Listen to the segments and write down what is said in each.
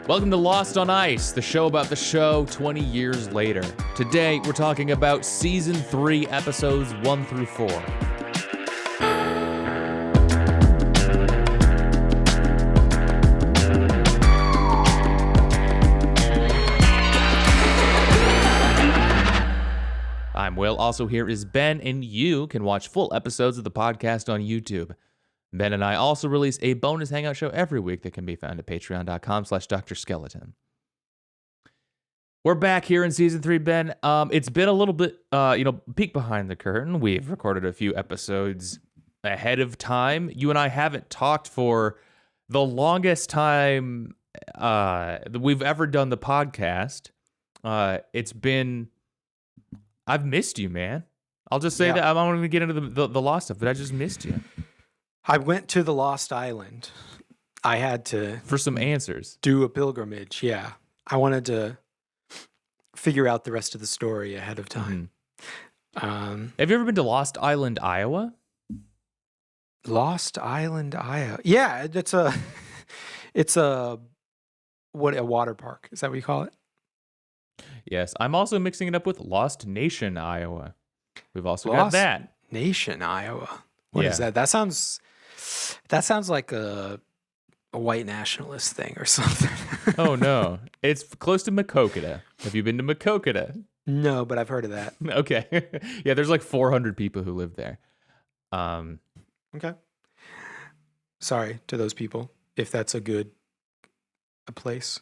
Welcome to Lost on Ice, the show about the show 20 years later. Today, we're talking about Season 3, Episodes 1 through 4. I'm Will. Also here is Ben, and you can watch full episodes of the podcast on YouTube. Ben and I also release a bonus hangout show every week that can be found at patreon.com/drskeleton. We're back here in Season 3, Ben. It's been a little bit, peek behind the curtain. We've recorded a few episodes ahead of time. You and I haven't talked for the longest time that we've ever done the podcast. I've missed you, man. I'll just say that. I don't want to get into the Lost stuff, but I just missed you. I went to the Lost Island. I had to... For some answers. Do a pilgrimage, yeah. I wanted to figure out the rest of the story ahead of time. Mm-hmm. Have you ever been to Lost Island, Iowa? Lost Island, Iowa. Yeah, it's a water park. Is that what you call it? Yes. I'm also mixing it up with Lost Nation, Iowa. We've also got Lost that. Nation, Iowa. What is that? That sounds like a white nationalist thing or something. Oh, no. It's close to Makokata. Have you been to Makokata? No, but I've heard of that. Okay. Yeah, there's like 400 people who live there. Okay. Sorry to those people, if that's a place.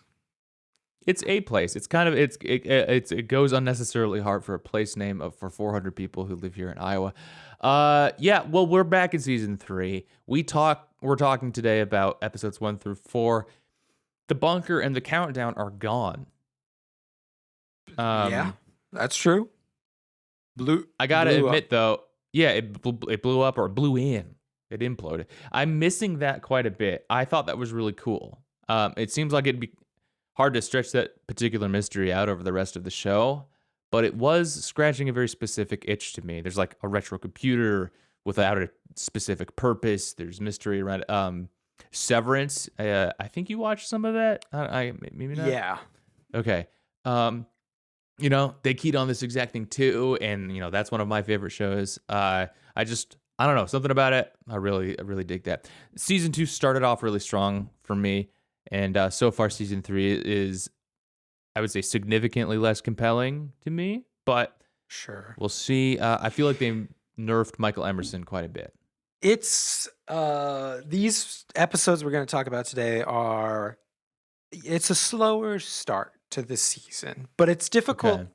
It's a place. It's kind of it goes unnecessarily hard for a place name for 400 people who live here in Iowa. Well, we're back in Season 3. We're talking today about episodes 1 through 4. The bunker and the countdown are gone. Yeah, that's true. I gotta admit though, it blew up or it blew in. It imploded. I'm missing that quite a bit. I thought that was really cool. It seems like it'd be hard to stretch that particular mystery out over the rest of the show, but it was scratching a very specific itch to me. There's like a retro computer without a specific purpose. There's mystery around Severance. I think you watched some of that. Maybe not. Yeah. Okay. They keyed on this exact thing too, and that's one of my favorite shows. I don't know, something about it. I really dig that. Season 2 started off really strong for me. And so far, Season 3 is, I would say, significantly less compelling to me. But sure, we'll see. I feel like they nerfed Michael Emerson quite a bit. It's these episodes we're going to talk about today it's a slower start to the season, but it's difficult. Okay.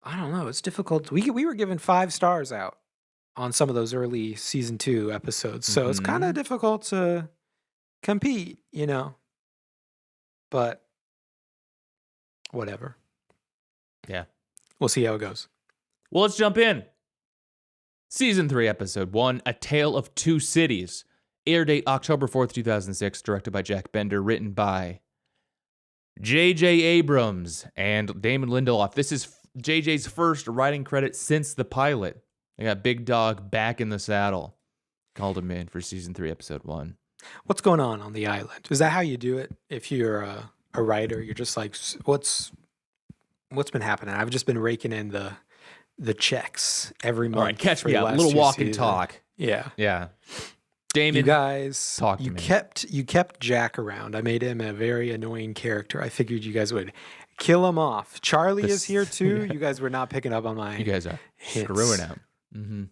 I don't know. It's difficult. We were given 5 stars out on some of those early Season 2 episodes, so it's kind of difficult to compete, But whatever. Yeah. We'll see how it goes. Well, let's jump in. Season 3, Episode 1, A Tale of Two Cities. Air date October 4th, 2006. Directed by Jack Bender. Written by J.J. Abrams and Damon Lindelof. This is J.J.'s first writing credit since the pilot. They got Big Dog back in the saddle. Called him in for Season 3, Episode 1. What's going on the island? Is that how you do it? If you're a writer, you're just like, what's been happening? I've just been raking in the checks every month. All right, catch me out. A little walk and talk. Yeah. Damon, you guys, talk to me. You kept Jack around. I made him a very annoying character. I figured you guys would kill him off. Charlie is here too. You guys were not picking up on my. You guys are hints. Screwing up. Mm-hmm.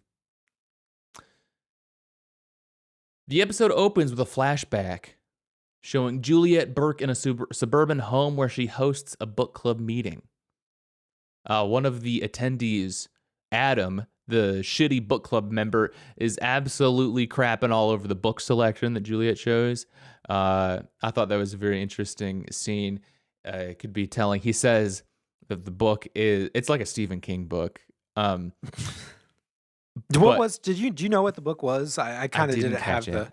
The episode opens with a flashback showing Juliet Burke in a suburban home where she hosts a book club meeting. One of the attendees, Adam, the shitty book club member, is absolutely crapping all over the book selection that Juliet shows. I thought that was a very interesting scene. It could be telling. He says that the book it's like a Stephen King book. Do you know what the book was? I kind of didn't have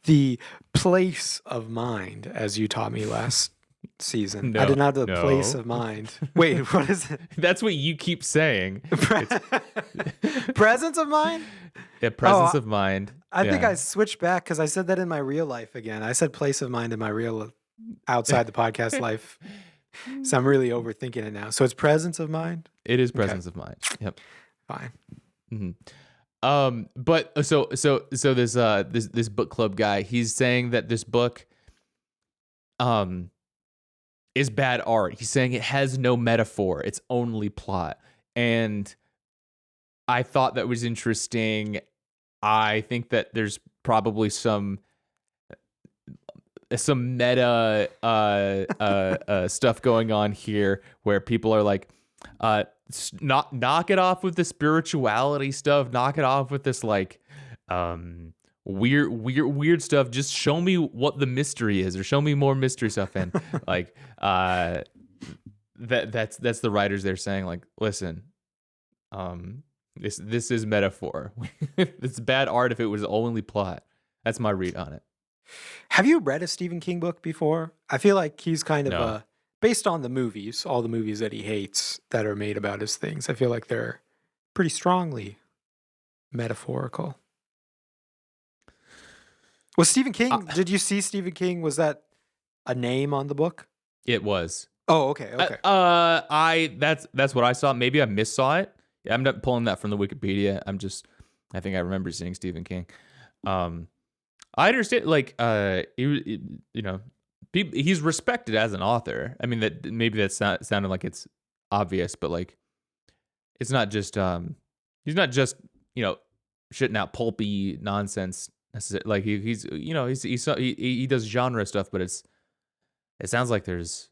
the place of mind as you taught me last season. No, I did not have the place of mind. Wait, what is it? That's what you keep saying. Presence of mind? Yeah, presence of mind. I think I switched back because I said that in my real life again. I said place of mind in my real outside the podcast life. So I'm really overthinking it now. So it's presence of mind? It is presence of mind. Yep. Fine. But so this book club guy, he's saying that this book is bad art. He's saying it has no metaphor. It's only plot. And I thought that was interesting. I think that there's probably some meta stuff going on here where people are like, knock it off with the spirituality stuff. Knock it off with this like weird stuff. Just show me what the mystery is, or show me more mystery stuff. And like that's the writers there saying like, listen, this is metaphor. It's bad art if it was only plot. That's my read on it. Have you read a Stephen King book before? I feel like he's kind of based on the movies, all the movies that he hates that are made about his things. I feel like they're pretty strongly metaphorical. Was Stephen King, did you see Stephen King? Was that a name on the book? It was. Oh, okay. That's what I saw. Maybe I missaw it. I'm not pulling that from the Wikipedia. I think I remember seeing Stephen King. I understand, like, he's respected as an author. I mean, that's not sounded like it's obvious, but like, it's not just he's not just shitting out pulpy nonsense. Like he does genre stuff, but it sounds like there's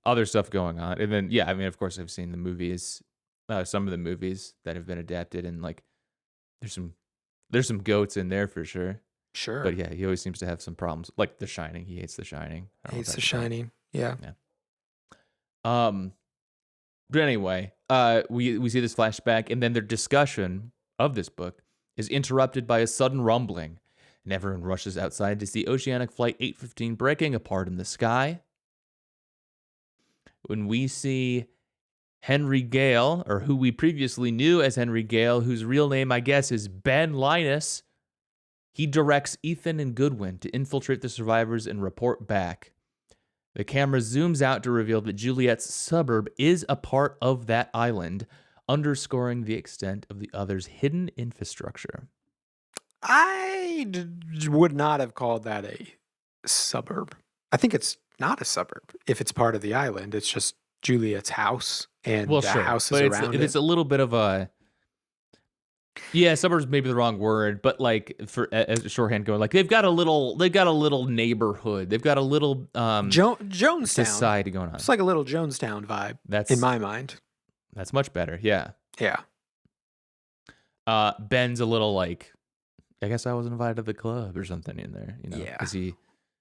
other stuff going on. And then I mean, of course, I've seen the movies, some of the movies that have been adapted, and like there's some goats in there for sure. Sure. But he always seems to have some problems. Like The Shining. He hates The Shining. Hates The Shining. Yeah. But anyway, we see this flashback, and then their discussion of this book is interrupted by a sudden rumbling, and everyone rushes outside to see Oceanic Flight 815 breaking apart in the sky. When we see Henry Gale, or who we previously knew as Henry Gale, whose real name, I guess, is Ben Linus, he directs Ethan and Goodwin to infiltrate the survivors and report back. The camera zooms out to reveal that Juliet's suburb is a part of that island, underscoring the extent of the other's hidden infrastructure. I would not have called that a suburb. I think it's not a suburb. If it's part of the island, it's just Juliet's house and houses around it. It's a little bit of a... suburbs may be the wrong word, but like as a shorthand going, like they've got a little neighborhood. They've got a little Jonestown society going on. It's like a little Jonestown vibe. That's in my mind. That's much better. Yeah. Yeah. Ben's a little like, I guess I was invited to the club or something in there. Yeah. Is he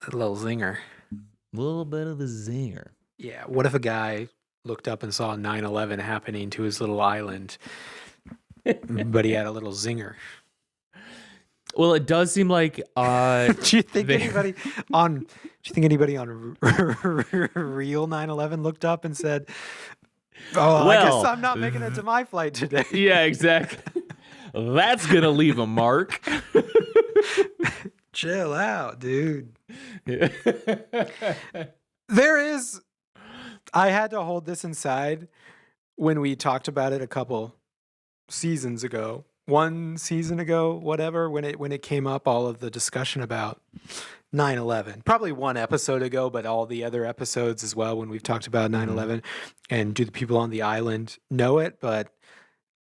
a little zinger? A little bit of a zinger. Yeah. What if a guy looked up and saw 9/11 happening to his little island? But he had a little zinger. Well, it does seem like. Do you think anybody on real 9/11 looked up and said, "Oh, well, I guess I'm not making it to my flight today"? Yeah, exactly. That's gonna leave a mark. Chill out, dude. Yeah. I had to hold this inside when we talked about it a couple seasons ago, 1 season ago, whatever, when it came up, all of the discussion about 9/11, probably 1 episode ago, but all the other episodes as well, when we've talked about 9/11. And do the people on the island know it? But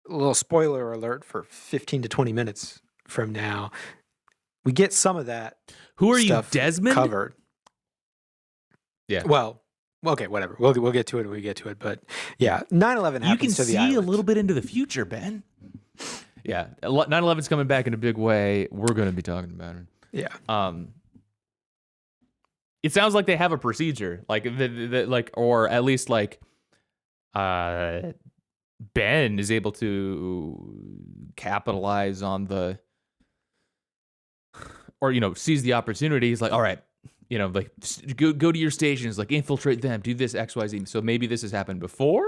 a little spoiler alert for 15 to 20 minutes from now, we get some of that. Who are you, Desmond? Covered. Yeah. Well, okay, whatever. We'll get to it when we get to it. But yeah, 9/11 happens to the island. You can see a little bit into the future, Ben. Yeah, 9/11's coming back in a big way. We're going to be talking about it. Yeah. It sounds like they have a procedure, like or at least like, Ben is able to capitalize on the, or seize the opportunity. He's like, all right. Like go to your stations, like infiltrate them, do this XYZ. So maybe this has happened before,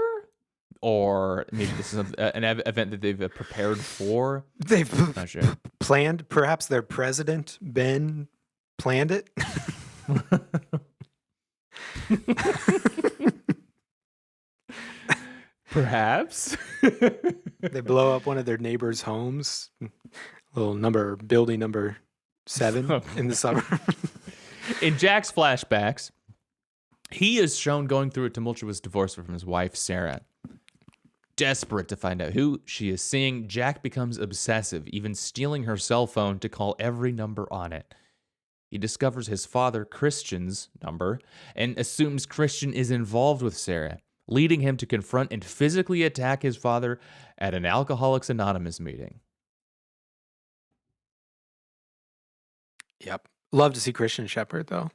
or maybe this is an event that they've prepared for. They've Not sure. planned, perhaps their president, Ben, planned it. Perhaps. They blow up one of their neighbors' homes. Building number 7 in the suburb. In Jack's flashbacks, he is shown going through a tumultuous divorce from his wife, Sarah. Desperate to find out who she is seeing, Jack becomes obsessive, even stealing her cell phone to call every number on it. He discovers his father, Christian's number, and assumes Christian is involved with Sarah, leading him to confront and physically attack his father at an Alcoholics Anonymous meeting. Yep. Love to see Christian Shepherd, though.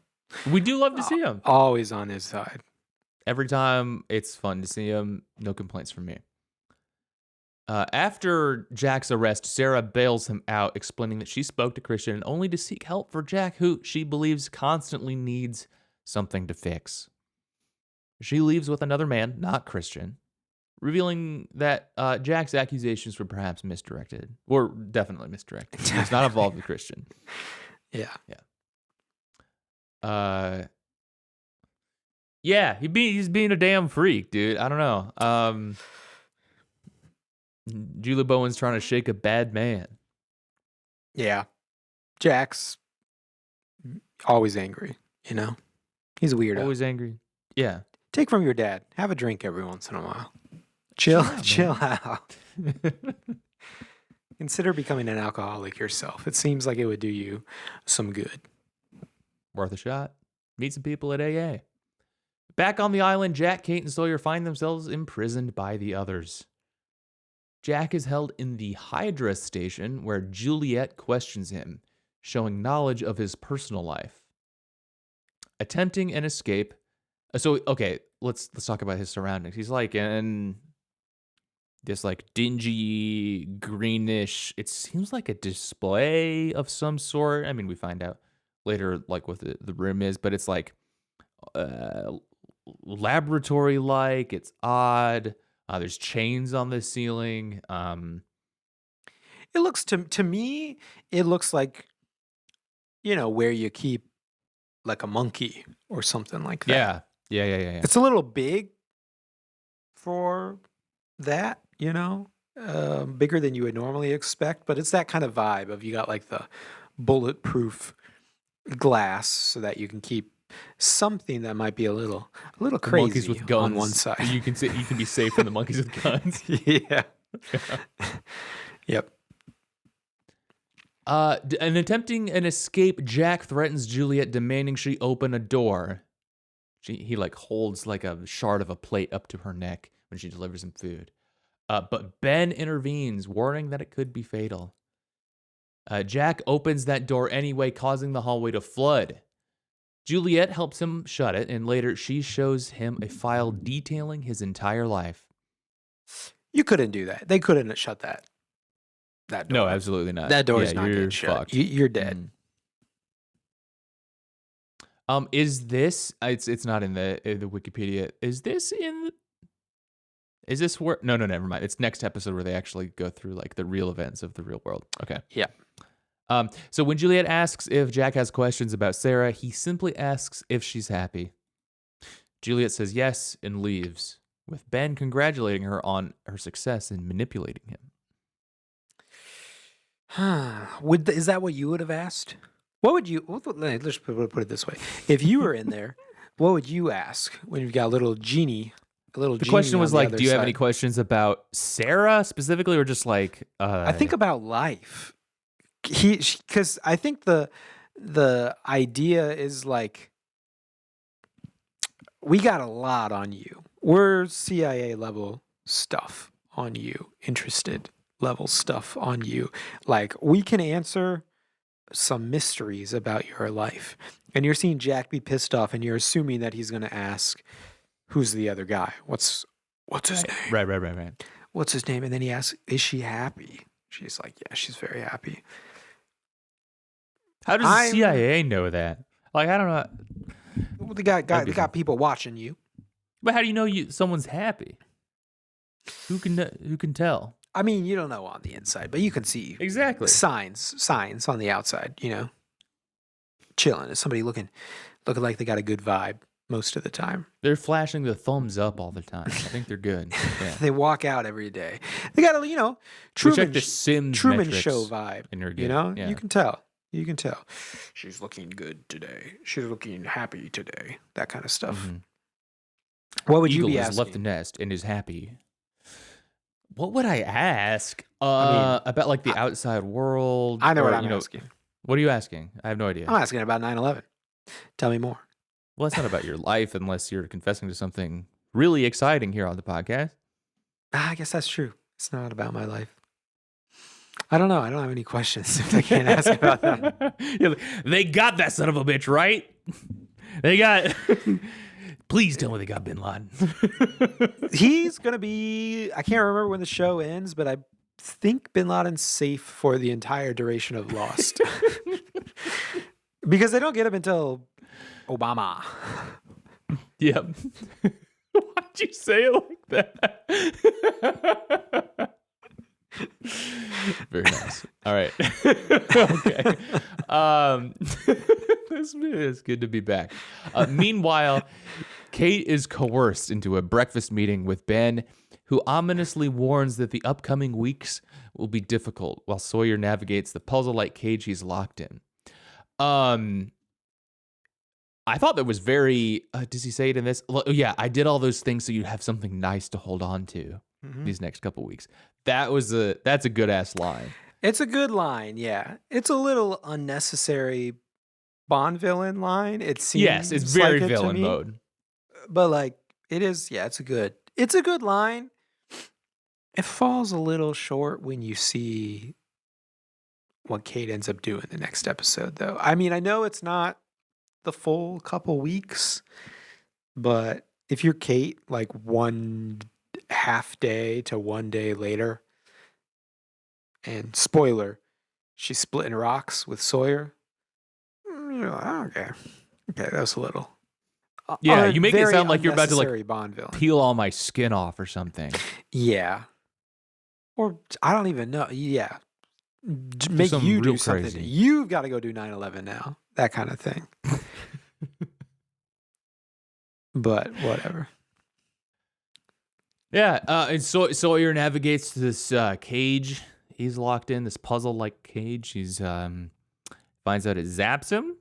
We do love to see him. Always on his side. Every time it's fun to see him. No complaints from me. After Jack's arrest, Sarah bails him out, explaining that she spoke to Christian only to seek help for Jack, who she believes constantly needs something to fix. She leaves with another man, not Christian, revealing that Jack's accusations were perhaps misdirected. Or definitely misdirected. He's not involved with Christian. Yeah. Yeah, he's being a damn freak, dude. I don't know. Julie Bowen's trying to shake a bad man. Yeah. Jack's always angry, you know? He's a weirdo. Always angry. Yeah. Take from your dad. Have a drink every once in a while. Chill out. Consider becoming an alcoholic yourself. It seems like it would do you some good. Worth a shot. Meet some people at AA. Back on the island, Jack, Kate, and Sawyer find themselves imprisoned by the others. Jack is held in the Hydra station where Juliet questions him, showing knowledge of his personal life. Attempting an escape. Okay, let's talk about his surroundings. He's like in this like dingy, greenish, it seems like a display of some sort. I mean, we find out later like what the room is, but it's like laboratory-like. It's odd. There's chains on the ceiling. It looks to me, it looks like, where you keep like a monkey or something like that. Yeah. It's a little big for that, bigger than you would normally expect, but it's that kind of vibe of you got like the bulletproof glass so that you can keep something that might be a little crazy monkeys with guns on one side. You can be safe from the monkeys with guns. Yeah. Yep. And attempting an escape, Jack threatens Juliet, demanding she open a door. He like holds like a shard of a plate up to her neck when she delivers him food. But Ben intervenes, warning that it could be fatal. Jack opens that door anyway, causing the hallway to flood. Juliet helps him shut it, and later she shows him a file detailing his entire life. You couldn't do that. They couldn't shut that door. No, absolutely not. That door is not getting shut. You're dead. Is this? It's not in the Wikipedia. Is this where? No, never mind. It's next episode where they actually go through like the real events of the real world. Okay. Yeah. So when Juliet asks if Jack has questions about Sarah, he simply asks if she's happy. Juliet says yes and leaves, with Ben congratulating her on her success in manipulating him. Is that what you would have asked? Let's put it this way. If you were in there, what would you ask when you've got a little genie? The question was like, do you have any questions about Sarah specifically, or just like? I think about life. Because I think the idea is like, we got a lot on you. We're CIA level stuff on you, interested level stuff on you. Like, we can answer some mysteries about your life. And you're seeing Jack be pissed off, and you're assuming that he's going to ask, who's the other guy? What's his name? Right. What's his name? And then he asks, is she happy? She's like, yeah, she's very happy. How does the CIA know that? Like, I don't know. Well, they got people watching you. But how do you know someone's happy? Who can tell? I mean, you don't know on the inside, but you can see Exactly. signs on the outside. Chilling. Is somebody looking like they got a good vibe most of the time? They're flashing the thumbs up all the time. I think they're good. Yeah. They walk out every day. They got a Check the Sims Truman metrics, Show vibe. and you're good. Yeah. You can tell. You can tell. She's looking good today. She's looking happy today. That kind of stuff. Mm-hmm. What would Eagle you be has asking? left the nest and is happy. What would I ask? About like the outside world. I know what I'm asking. What are you asking? I have no idea. I'm asking about 9/11. Tell me more. Well, it's not about your life unless you're confessing to something really exciting here on the podcast. I guess that's true. It's not about my life. I don't know. I don't have any questions if I can't ask about that. They got that son of a bitch, right? They got... Please tell me they got Bin Laden. He's going to be... I can't remember when the show ends, but I think Bin Laden's safe for the entire duration of Lost. Because they don't get him until Obama. Yep. Why'd you say it like that? Very nice. All right. Okay. This is good to be back. Meanwhile, Kate is coerced into a breakfast meeting with Ben, who ominously warns that the upcoming weeks will be difficult while Sawyer navigates the puzzle-like cage he's locked in. I thought that was very... does he say it in this? Yeah, I did all those things so you'd have something nice to hold on to these next couple weeks. That's a good-ass line. It's a good line, yeah. It's a little unnecessary Bond villain line. It seems yes, it's very like villain mode. But like it is, yeah, it's a good line. It falls a little short when you see what Kate ends up doing the next episode, though. I mean, I know it's not the full couple weeks, but if you're Kate, like one half day to one day later, and spoiler, she's splitting rocks with Sawyer. You're like, okay, that was a little. Yeah, you make it sound like you're about to like Bond villain. Peel all my skin off or something. Yeah, or I don't even know. Yeah, make you do something. Crazy. You've got to go do 9/11 now. That kind of thing. But whatever. Yeah, and Sawyer navigates this cage. He's locked in this puzzle-like cage. He's finds out it zaps him,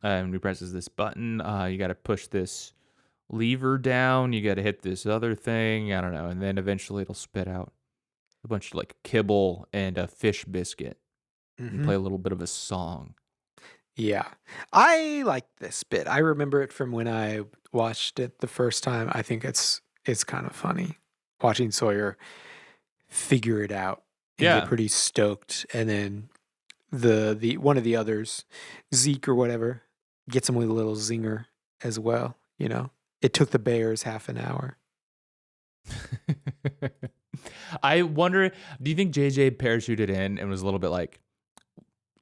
and he presses this button. You got to push this lever down. You got to hit this other thing. I don't know, and then eventually it'll spit out a bunch of like kibble and a fish biscuit. And play a little bit of a song. Yeah, I like this bit. I remember it from when I watched it the first time. I think it's kind of funny watching Sawyer figure it out and get pretty stoked, and then the one of the others, Zeke or whatever, gets him with a little zinger as well. It took the Bears half an hour. I wonder, do you think JJ parachuted in and was a little bit like,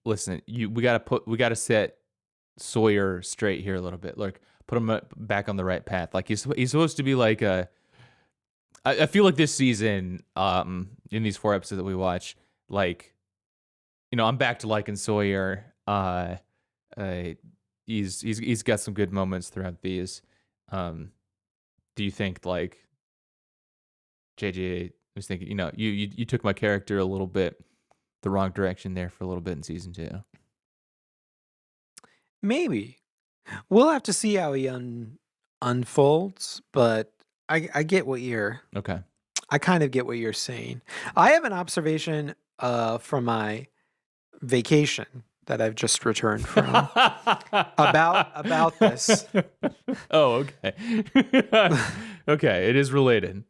listen, we gotta set Sawyer straight here a little bit, like put him back on the right path. Like he's supposed to be like I feel like this season, in these 4 episodes that we watch, like, I'm back to liking Sawyer. He's got some good moments throughout these. Do you think like JJ was thinking, you took my character a little bit the wrong direction there for a little bit in season 2? Maybe. We'll have to see how he unfolds, but I get what you're... Okay. I kind of get what you're saying. I have an observation from my vacation that I've just returned from about this. Oh, okay. Okay, it is related.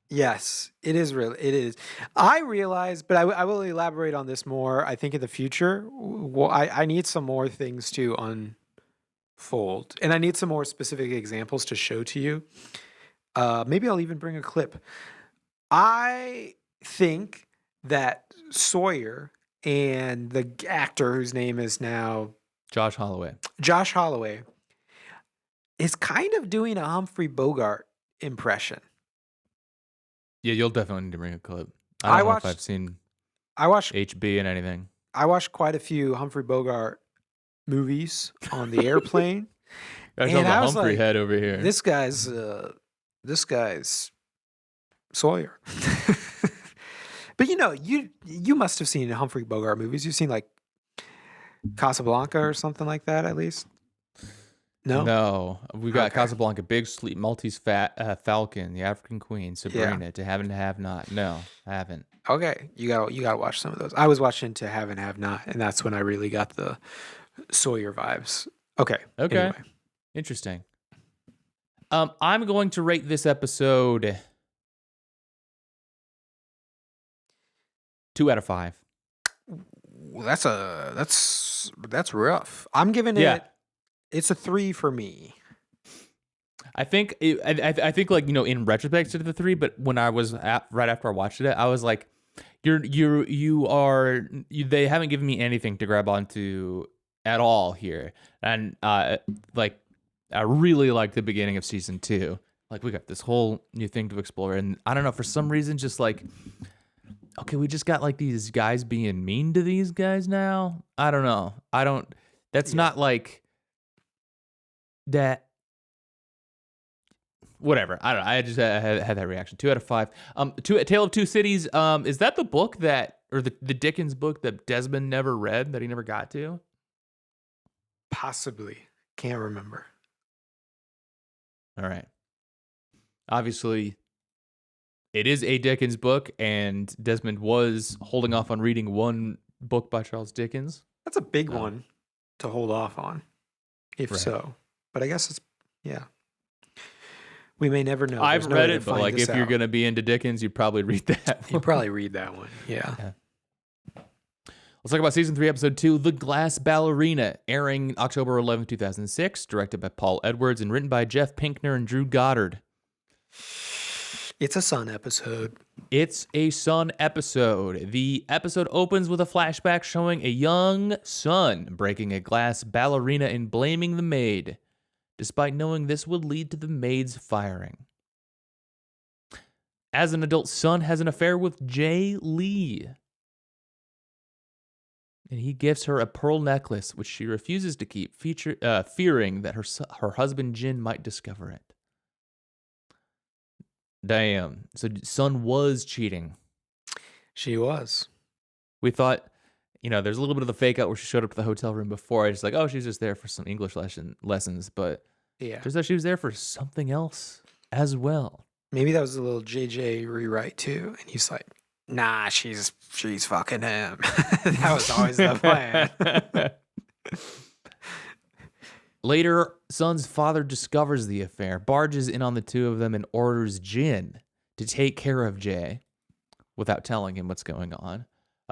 Yes, it is real. It is. I realize, but I will elaborate on this more, I think, in the future. Well, I need some more things to unfold, and I need some more specific examples to show to you. Maybe I'll even bring a clip. I think that Sawyer and the actor whose name is now Josh Holloway is kind of doing a Humphrey Bogart impression. Yeah, you'll definitely need to bring a clip. I I don't know if I've watched seen I watched HB in anything. I watched quite a few Humphrey Bogart movies on the airplane, Gosh, and the I was Humphrey like, head over here. this guy's Sawyer. But you must have seen Humphrey Bogart movies. You've seen like Casablanca or something like that, at least. No. No, we got Okay. Casablanca, Big Sleep, Maltese Falcon, The African Queen, Sabrina, To Have and to Have Not. No, I haven't. Okay, you gotta watch some of those. I was watching To Have and Have Not, and that's when I really got the Sawyer vibes. Okay. Okay, Anyway, interesting. I'm going to rate this episode 2 out of 5. that's rough. I'm giving it. It's a 3 for me. I think I think like in retrospect it's the 3, but when I was right after I watched it, I was like, they haven't given me anything to grab onto at all here, and like I really like the beginning of season 2. Like we got this whole new thing to explore, and I don't know, for some reason, just like, okay, we just got like these guys being mean to these guys now. I don't know. That's not like that. Whatever. I don't know. I just had that reaction. 2 out of 5. A Tale of Two Cities. Is that the book or the Dickens book that Desmond never read, that he never got to? Possibly. Can't remember. All right. Obviously, it is a Dickens book, and Desmond was holding off on reading one book by Charles Dickens. That's a big one to hold off on, if so. But I guess it's, yeah. We may never know. I've read it, but like if you're going to be into Dickens, you'd probably read that. You'll probably read that one. Yeah. Let's talk about season 3, episode 2, The Glass Ballerina, airing October 11, 2006, directed by Paul Edwards and written by Jeff Pinkner and Drew Goddard. It's a Sun episode. It's a Sun episode. The episode opens with a flashback showing a young Sun breaking a glass ballerina and blaming the maid, despite knowing this would lead to the maid's firing. As an adult, Sun has an affair with Jay Lee, and he gives her a pearl necklace, which she refuses to keep, fearing that her husband Jin might discover it. Damn. So Sun was cheating. She was. We thought, there's a little bit of the fake out where she showed up to the hotel room before. It's like, oh, she's just there for some English lessons, but turns out she was there for something else as well. Maybe that was a little JJ rewrite too, and he's like, nah, she's fucking him. That was always the plan. Later, Sun's father discovers the affair, barges in on the two of them, and orders Jin to take care of Jay without telling him what's going on,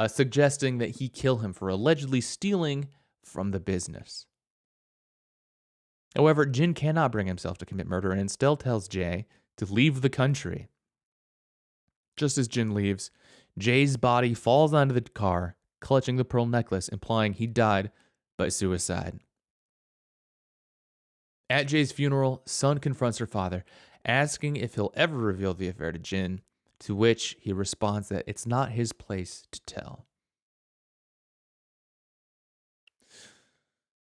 suggesting that he kill him for allegedly stealing from the business. However, Jin cannot bring himself to commit murder and instead tells Jay to leave the country. Just as Jin leaves, Jay's body falls onto the car, clutching the pearl necklace, implying he died by suicide. At Jay's funeral, Sun confronts her father, asking if he'll ever reveal the affair to Jin, to which he responds that it's not his place to tell.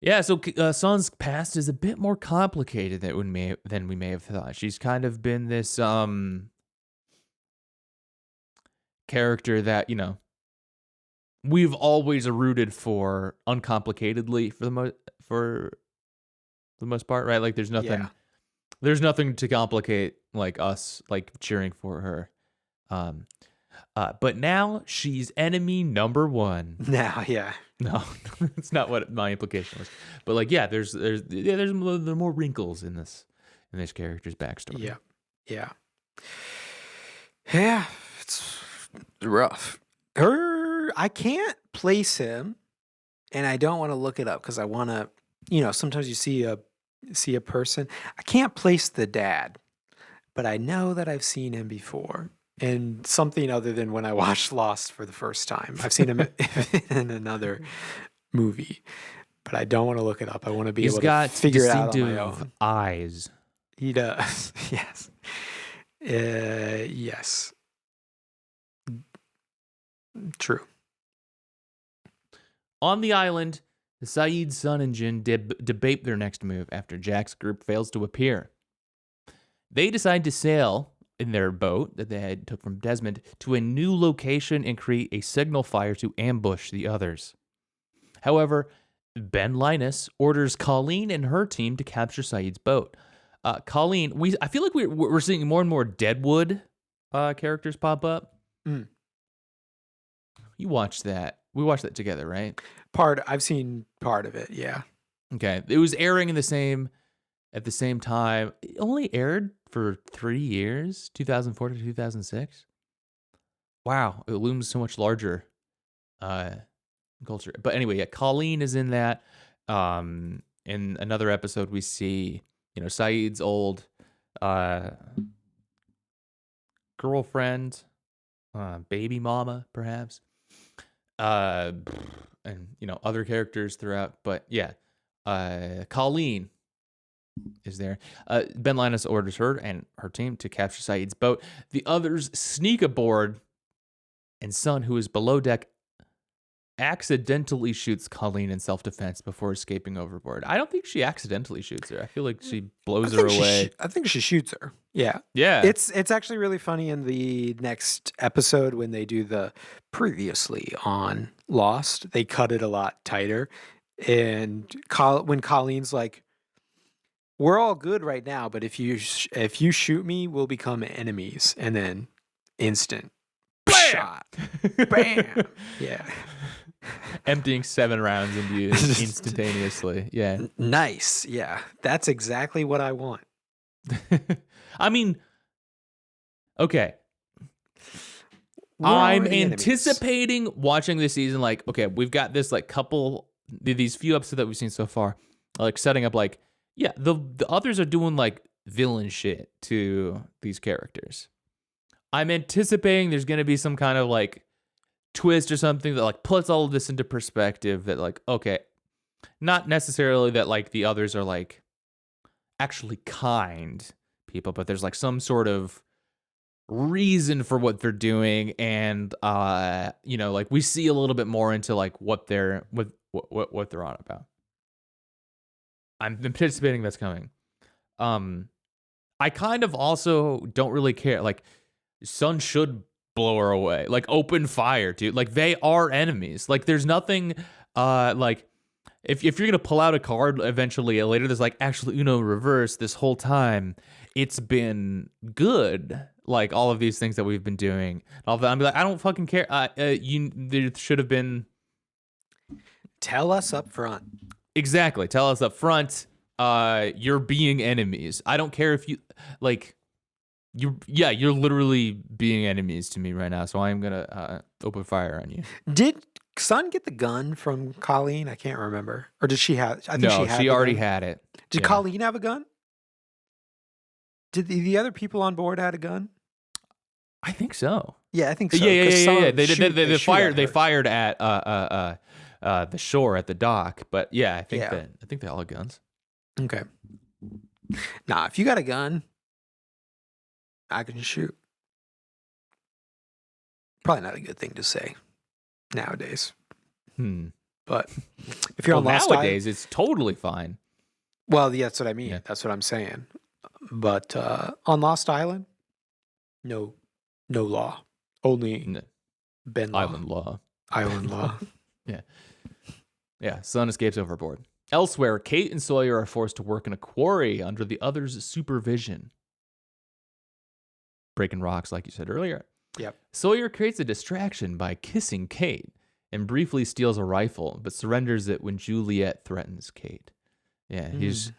Yeah, so Sun's past is a bit more complicated than we may have thought. She's kind of been this character that, we've always rooted for uncomplicatedly for the most part, right? Like there's nothing to complicate like us like cheering for her. But now she's enemy number 1. Now, yeah. No, it's not what my implication was. But like, yeah, there's more wrinkles in this character's backstory. Yeah. It's rough. I can't place him, and I don't want to look it up because I want to. Sometimes you see a person. I can't place the dad, but I know that I've seen him before. And something other than when I watched Lost for the first time. I've seen him in another movie, but I don't want to look it up. I want to be able to figure it out on my own. Eyes. He does. Yes. Yes. True. On the island, Saeed's son and Jin debate their next move after Jack's group fails to appear. They decide to sail in their boat that they had took from Desmond to a new location and create a signal fire to ambush the others. However, Ben Linus orders Colleen and her team to capture Saeed's boat. Colleen, I feel like we're seeing more and more Deadwood characters pop up. Mm. You watched that. We watched that together, right? I've seen part of it, yeah. Okay. It was airing at the same time. It only aired for 3 years, 2004 to 2006. Wow, it looms so much larger culture. But anyway, yeah, Colleen is in that. In another episode, we see, Saeed's old girlfriend, baby mama, perhaps. And other characters throughout, but yeah, Colleen is there. Ben Linus orders her and her team to capture Saeed's boat. The others sneak aboard, and Sun, who is below deck, accidentally shoots Colleen in self-defense before escaping overboard. I don't think she accidentally shoots her. I feel like she blows her away. I think she shoots her. Yeah. Yeah. It's actually really funny in the next episode when they do the previously on Lost. They cut it a lot tighter. And when Colleen's like, we're all good right now, but if you shoot me, we'll become enemies. And then instant shot. Bam. Yeah. Emptying 7 rounds into you instantaneously. Yeah. Nice. Yeah. That's exactly what I want. I mean, okay. I'm anticipating watching this season, like, okay, we've got this like these few episodes that we've seen so far, like setting up like, yeah, the others are doing like villain shit to these characters. I'm anticipating there's going to be some kind of like twist or something that like puts all of this into perspective, that like, okay, not necessarily that like the others are like actually kind people, but there's like some sort of reason for what they're doing, and like we see a little bit more into like what they're what they're on about. I'm anticipating that's coming. I kind of also don't really care. Like, Sun should blow her away. Like, open fire, dude. Like, they are enemies. Like, there's nothing like if you're gonna pull out a card eventually later, there's like, actually Uno reverse this whole time. It's been good. Like, all of these things that we've been doing. All that, I'm like, I don't fucking care. There should have been. Tell us up front. Exactly. Tell us up front. You're being enemies. I don't care if you like. You're literally being enemies to me right now. So I'm gonna open fire on you. Did Sun get the gun from Colleen? I can't remember. Or did she have? I think she already had it. Did Colleen have a gun? Did the other people on board had a gun? I think so. Yeah, I think so. Yeah. They fired at the shore at the dock, but yeah, I think they all had guns. Okay. Nah, if you got a gun, I can shoot. Probably not a good thing to say nowadays. But if you're on Lost nowadays, it's totally fine. Well, yeah, that's what I mean. Yeah. That's what I'm saying. But on Lost Island, no law. Only Ben law. Island law. Island law. Yeah. Sun escapes overboard. Elsewhere, Kate and Sawyer are forced to work in a quarry under the others' supervision. Breaking rocks, like you said earlier. Yep. Sawyer creates a distraction by kissing Kate and briefly steals a rifle, but surrenders it when Juliet threatens Kate. Yeah, he's...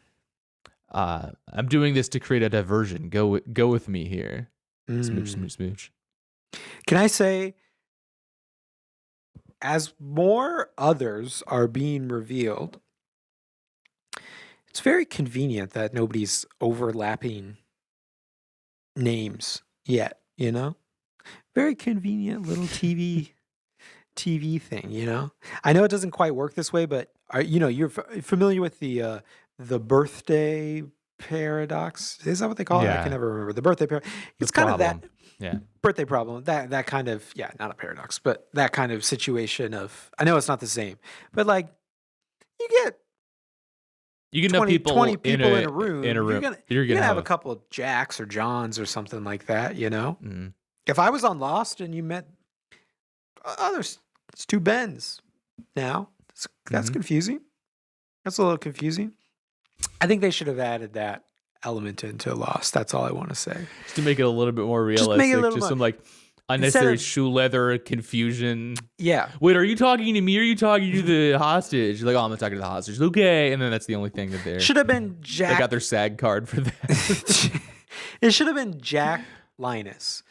I'm doing this to create a diversion. Go with me here. Smooch, smooch, smooch. Can I say, as more others are being revealed, it's very convenient that nobody's overlapping names yet, Very convenient little TV thing, I know it doesn't quite work this way, but you're familiar with the birthday paradox. Is that what they call it? I can never remember. The birthday paradox. It's The kind of that problem. birthday problem. That kind of, not a paradox, but that kind of situation of, I know it's not the same, but like you get You get 20 enough people 20 people in a room. You're gonna have have a couple of Jacks or Johns or something like that, you know? Mhm. If I was on Lost and you met others, it's two Bens now. That's Mhm. confusing. That's a little confusing. I think they should have added that element into Lost. That's all I want to say. Just to make it a little bit more Just realistic. make it a little Just more. some like unnecessary shoe leather confusion. Yeah. Wait, are you talking to me or are you talking to the hostage? Like, oh, I'm not talking to the hostage. Okay. And then that's the only thing that they're. Should have been Jack. They got their SAG card for that. It should have been Jack Linus.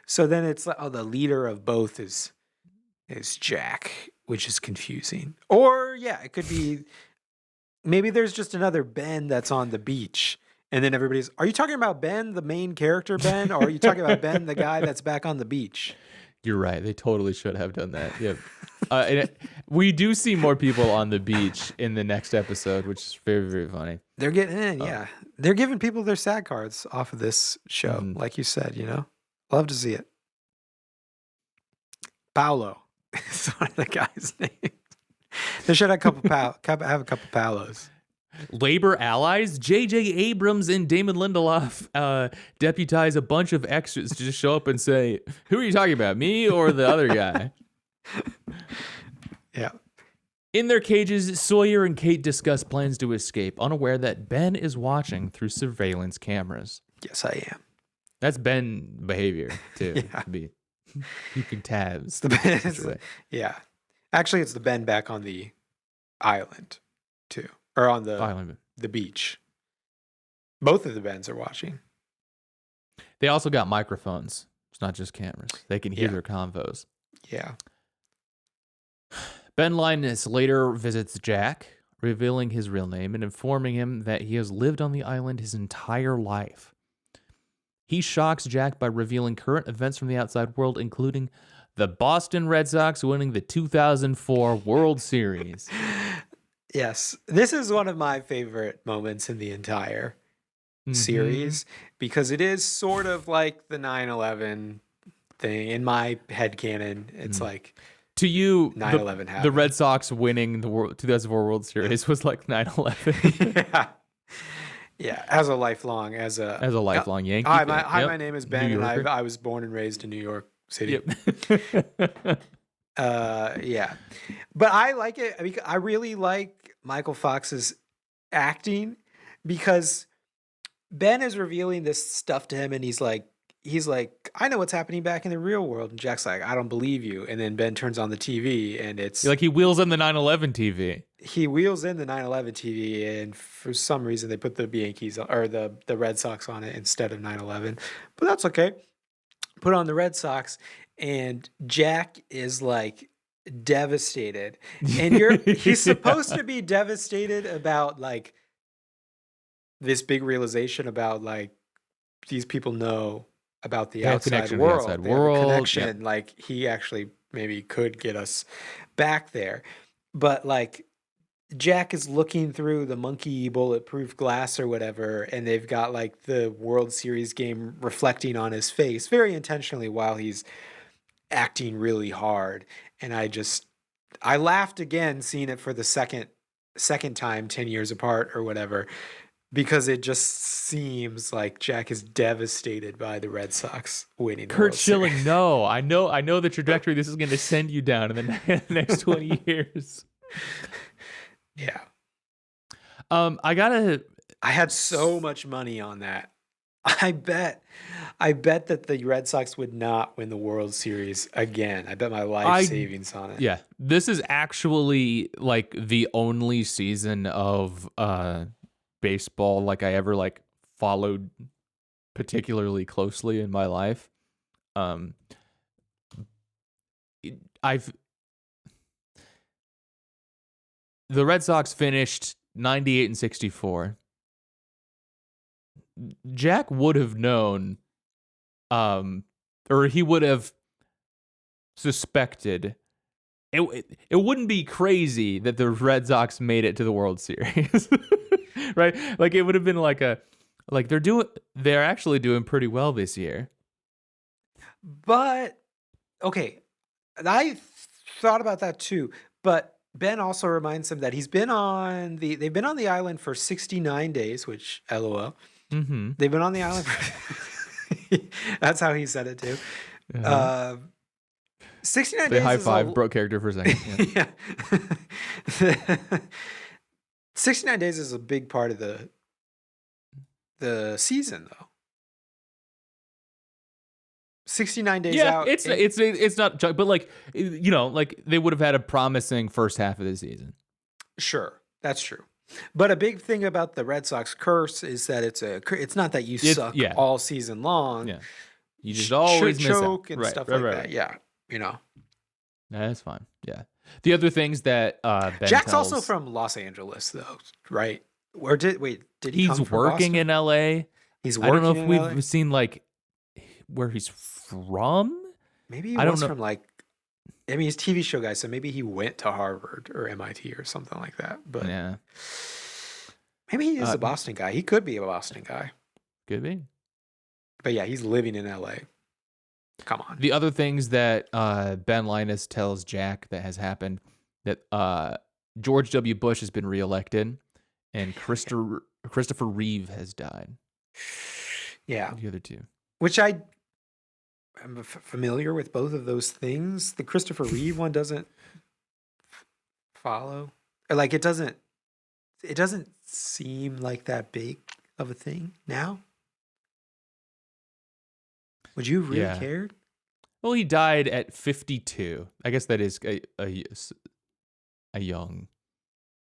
So then it's like, the leader of both is Jack, which is confusing. Or it could be maybe there's just another Ben that's on the beach. And then everybody's, are you talking about Ben, the main character Ben? Or are you talking about Ben, the guy that's back on the beach? You're right. They totally should have done that. Yep. We do see more people on the beach in the next episode, which is very, very funny. They're getting in, They're giving people their SAG cards off of this show, like you said, Love to see it. Paolo is one of the guys' names. They should have a couple Paolos. Labor allies, J.J. Abrams and Damon Lindelof deputize a bunch of extras to just show up and say, who are you talking about, me or the other guy? Yeah. In their cages, Sawyer and Kate discuss plans to escape, unaware that Ben is watching through surveillance cameras. Yes, I am. That's Ben behavior, too. Yeah. Keeping tabs. Yeah. Actually, it's the Ben back on the island, too. Or on the beach. Both of the Bens are watching. They also got microphones. It's not just cameras. They can hear their convos. Yeah. Ben Linus later visits Jack, revealing his real name and informing him that he has lived on the island his entire life. He shocks Jack by revealing current events from the outside world, including the Boston Red Sox winning the 2004 World Series. Yes. This is one of my favorite moments in the entire series because it is sort of like the 9/11 thing. In my headcanon, it's like to you, 9/11 happened. The Red Sox winning the 2004 World Series was like 9/11. Yeah. As a lifelong Yankee. Hi, my name is Ben, and I was born and raised in New York City. Yep. Yeah, but I like it. I mean, I really like Michael Fox's acting because Ben is revealing this stuff to him, and he's like, I know what's happening back in the real world, and Jack's like, I don't believe you. And then Ben turns on the TV, and it's like he wheels in the 9/11 TV. He wheels in the 9/11 TV, and for some reason they put the Yankees or the Red Sox on it instead of 9/11, but that's okay. Put on the Red Sox. And Jack is like devastated, and he's supposed to be devastated about like this big realization about like these people know about the outside world. They have a connection. Like he actually maybe could get us back there, but like Jack is looking through the monkey bulletproof glass or whatever, and they've got like the World Series game reflecting on his face very intentionally while he's acting really hard. And I laughed again seeing it for the second time 10 years apart or whatever, because it just seems like Jack is devastated by the Red Sox winning. Kurt Schilling, no, I know the trajectory this is going to send you down in the next 20 years. Yeah. I had so much money on that. I bet that the Red Sox would not win the World Series again. I bet my life savings on it. Yeah. This is actually like the only season of baseball like I ever like followed particularly closely in my life. The Red Sox finished 98-64. Jack would have known, or he would have suspected. It wouldn't be crazy that the Red Sox made it to the World Series, right? Like it would have been like Like they're actually doing pretty well this year. But okay, I thought about that too. But Ben also reminds them that they've been on the island for 69 days, which LOL. Mm-hmm. They've been on the island for that's how he said it too. 69 days high is five broke character for a second. Yeah. 69 days is a big part of the season though. 69 days out. It's not, but like, like they would have had a promising first half of the season. Sure, that's true. But a big thing about the Red Sox curse is that it's not that you suck all season long. Yeah, you just always choke miss out. And stuff like that. Yeah, That's fine. Yeah. The other things that Ben Jack's tells, also from Los Angeles though, right? Or did he he's come from working Boston? in LA. He's I don't know working if in we've LA? seen like where he's from. Maybe he I don't was know. from like, I mean, he's a TV show guy, so maybe he went to Harvard or MIT or something like that. But Yeah, maybe he is a Boston guy. He could be a Boston guy. could be. But yeah, he's living in LA. Come on. The other things that Ben Linus tells Jack that has happened, that George W. Bush has been reelected and Christopher Reeve has died. Yeah. The other two. Which I'm familiar with both of those things. The Christopher Reeve one doesn't follow. Or like it doesn't seem like that big of a thing now. Would you really care? Well, he died at 52. I guess that is a young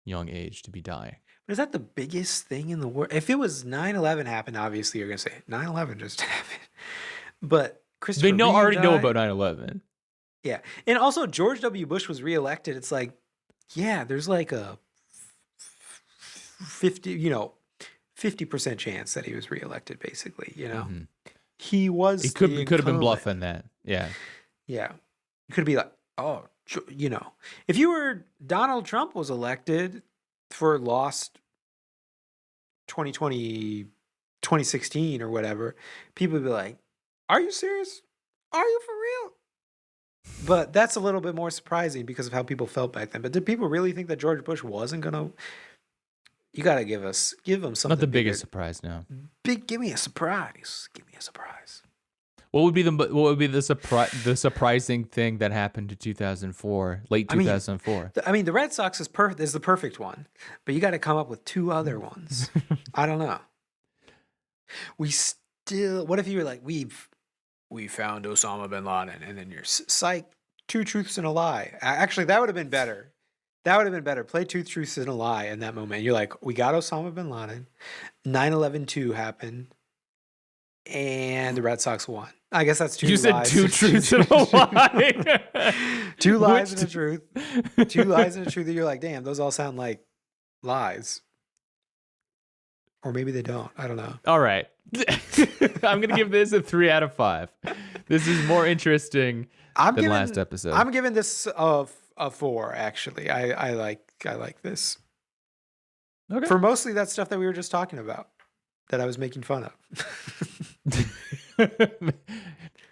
age to be dying. But is that the biggest thing in the world? If it was 9/11 happened, obviously you're going to say 9/11 just happened. But Christopher Reeve already know about 9/11. Yeah. And also George W. Bush was reelected. It's like, yeah, there's like a 50% chance that he was reelected, basically, Mm-hmm. He was. He could have been bluffing that. Yeah. Yeah. It could be like, if you were Donald Trump was elected for lost 2020, 2016 or whatever, people would be like, are you serious? Are you for real? But that's a little bit more surprising because of how people felt back then. But did people really think that George Bush wasn't going to? You got to give him something. Not the bigger. biggest surprise, no. Give me a surprise. Give me a surprise. What would be the surprising thing that happened in 2004, late 2004? The Red Sox is the perfect one, but you got to come up with two other ones. I don't know. What if you were like, we found Osama bin Laden, and then you're psych, 2 truths and a lie. Actually, that would have been better. Play 2 truths and a lie in that moment. You're like, we got Osama bin Laden, 9/11/2 happened, and the Red Sox won. I guess that's 2 lies. You said 2 truths and a lie. 2 lies and a truth. 2 lies and a truth that you're like, damn, those all sound like lies. Or maybe they don't. I don't know. All right. I'm going to give this a 3 out of 5. This is more interesting than last episode. I'm giving this a 4, actually. I like this. Okay. For mostly that stuff that we were just talking about that I was making fun of.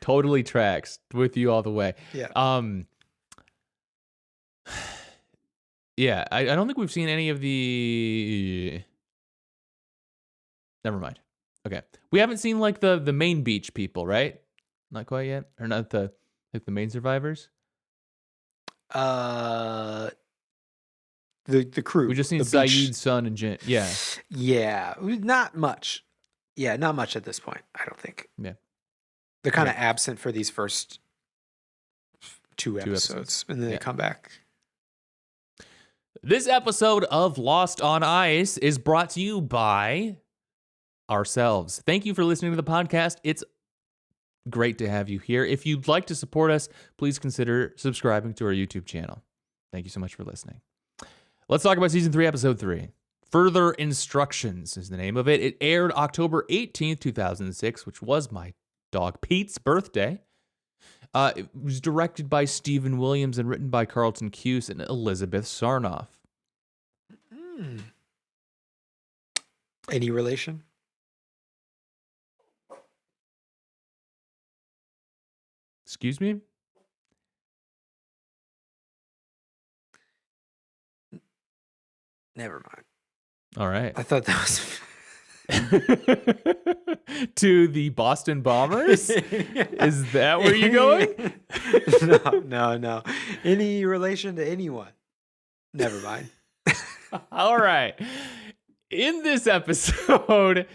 Totally tracks with you all the way. Yeah. Yeah, I don't think we've seen any of the. Never mind. Okay, we haven't seen like the main beach people, right? Not quite yet, or not the main survivors. The crew. We just seen Saeed's son and Jen. Yeah. Yeah, not much. Yeah, not much at this point. I don't think. Yeah. They're kind of absent for these first 2 episodes, and then they come back. This episode of Lost on Ice is brought to you by ourselves. Thank you for listening to the podcast. It's great to have you here. If you'd like to support us, please consider subscribing to our YouTube channel. Thank you so much for listening. Let's talk about season 3, episode 3. Further Instructions is the name of it. It aired October 18th, 2006, which was my dog Pete's birthday. It was directed by Stephen Williams and written by Carlton Cuse and Elizabeth Sarnoff. Any relation? Excuse me? Never mind. All right. I thought that was to the Boston Bombers? Is that where you're going? No. Any relation to anyone? Never mind. All right. In this episode,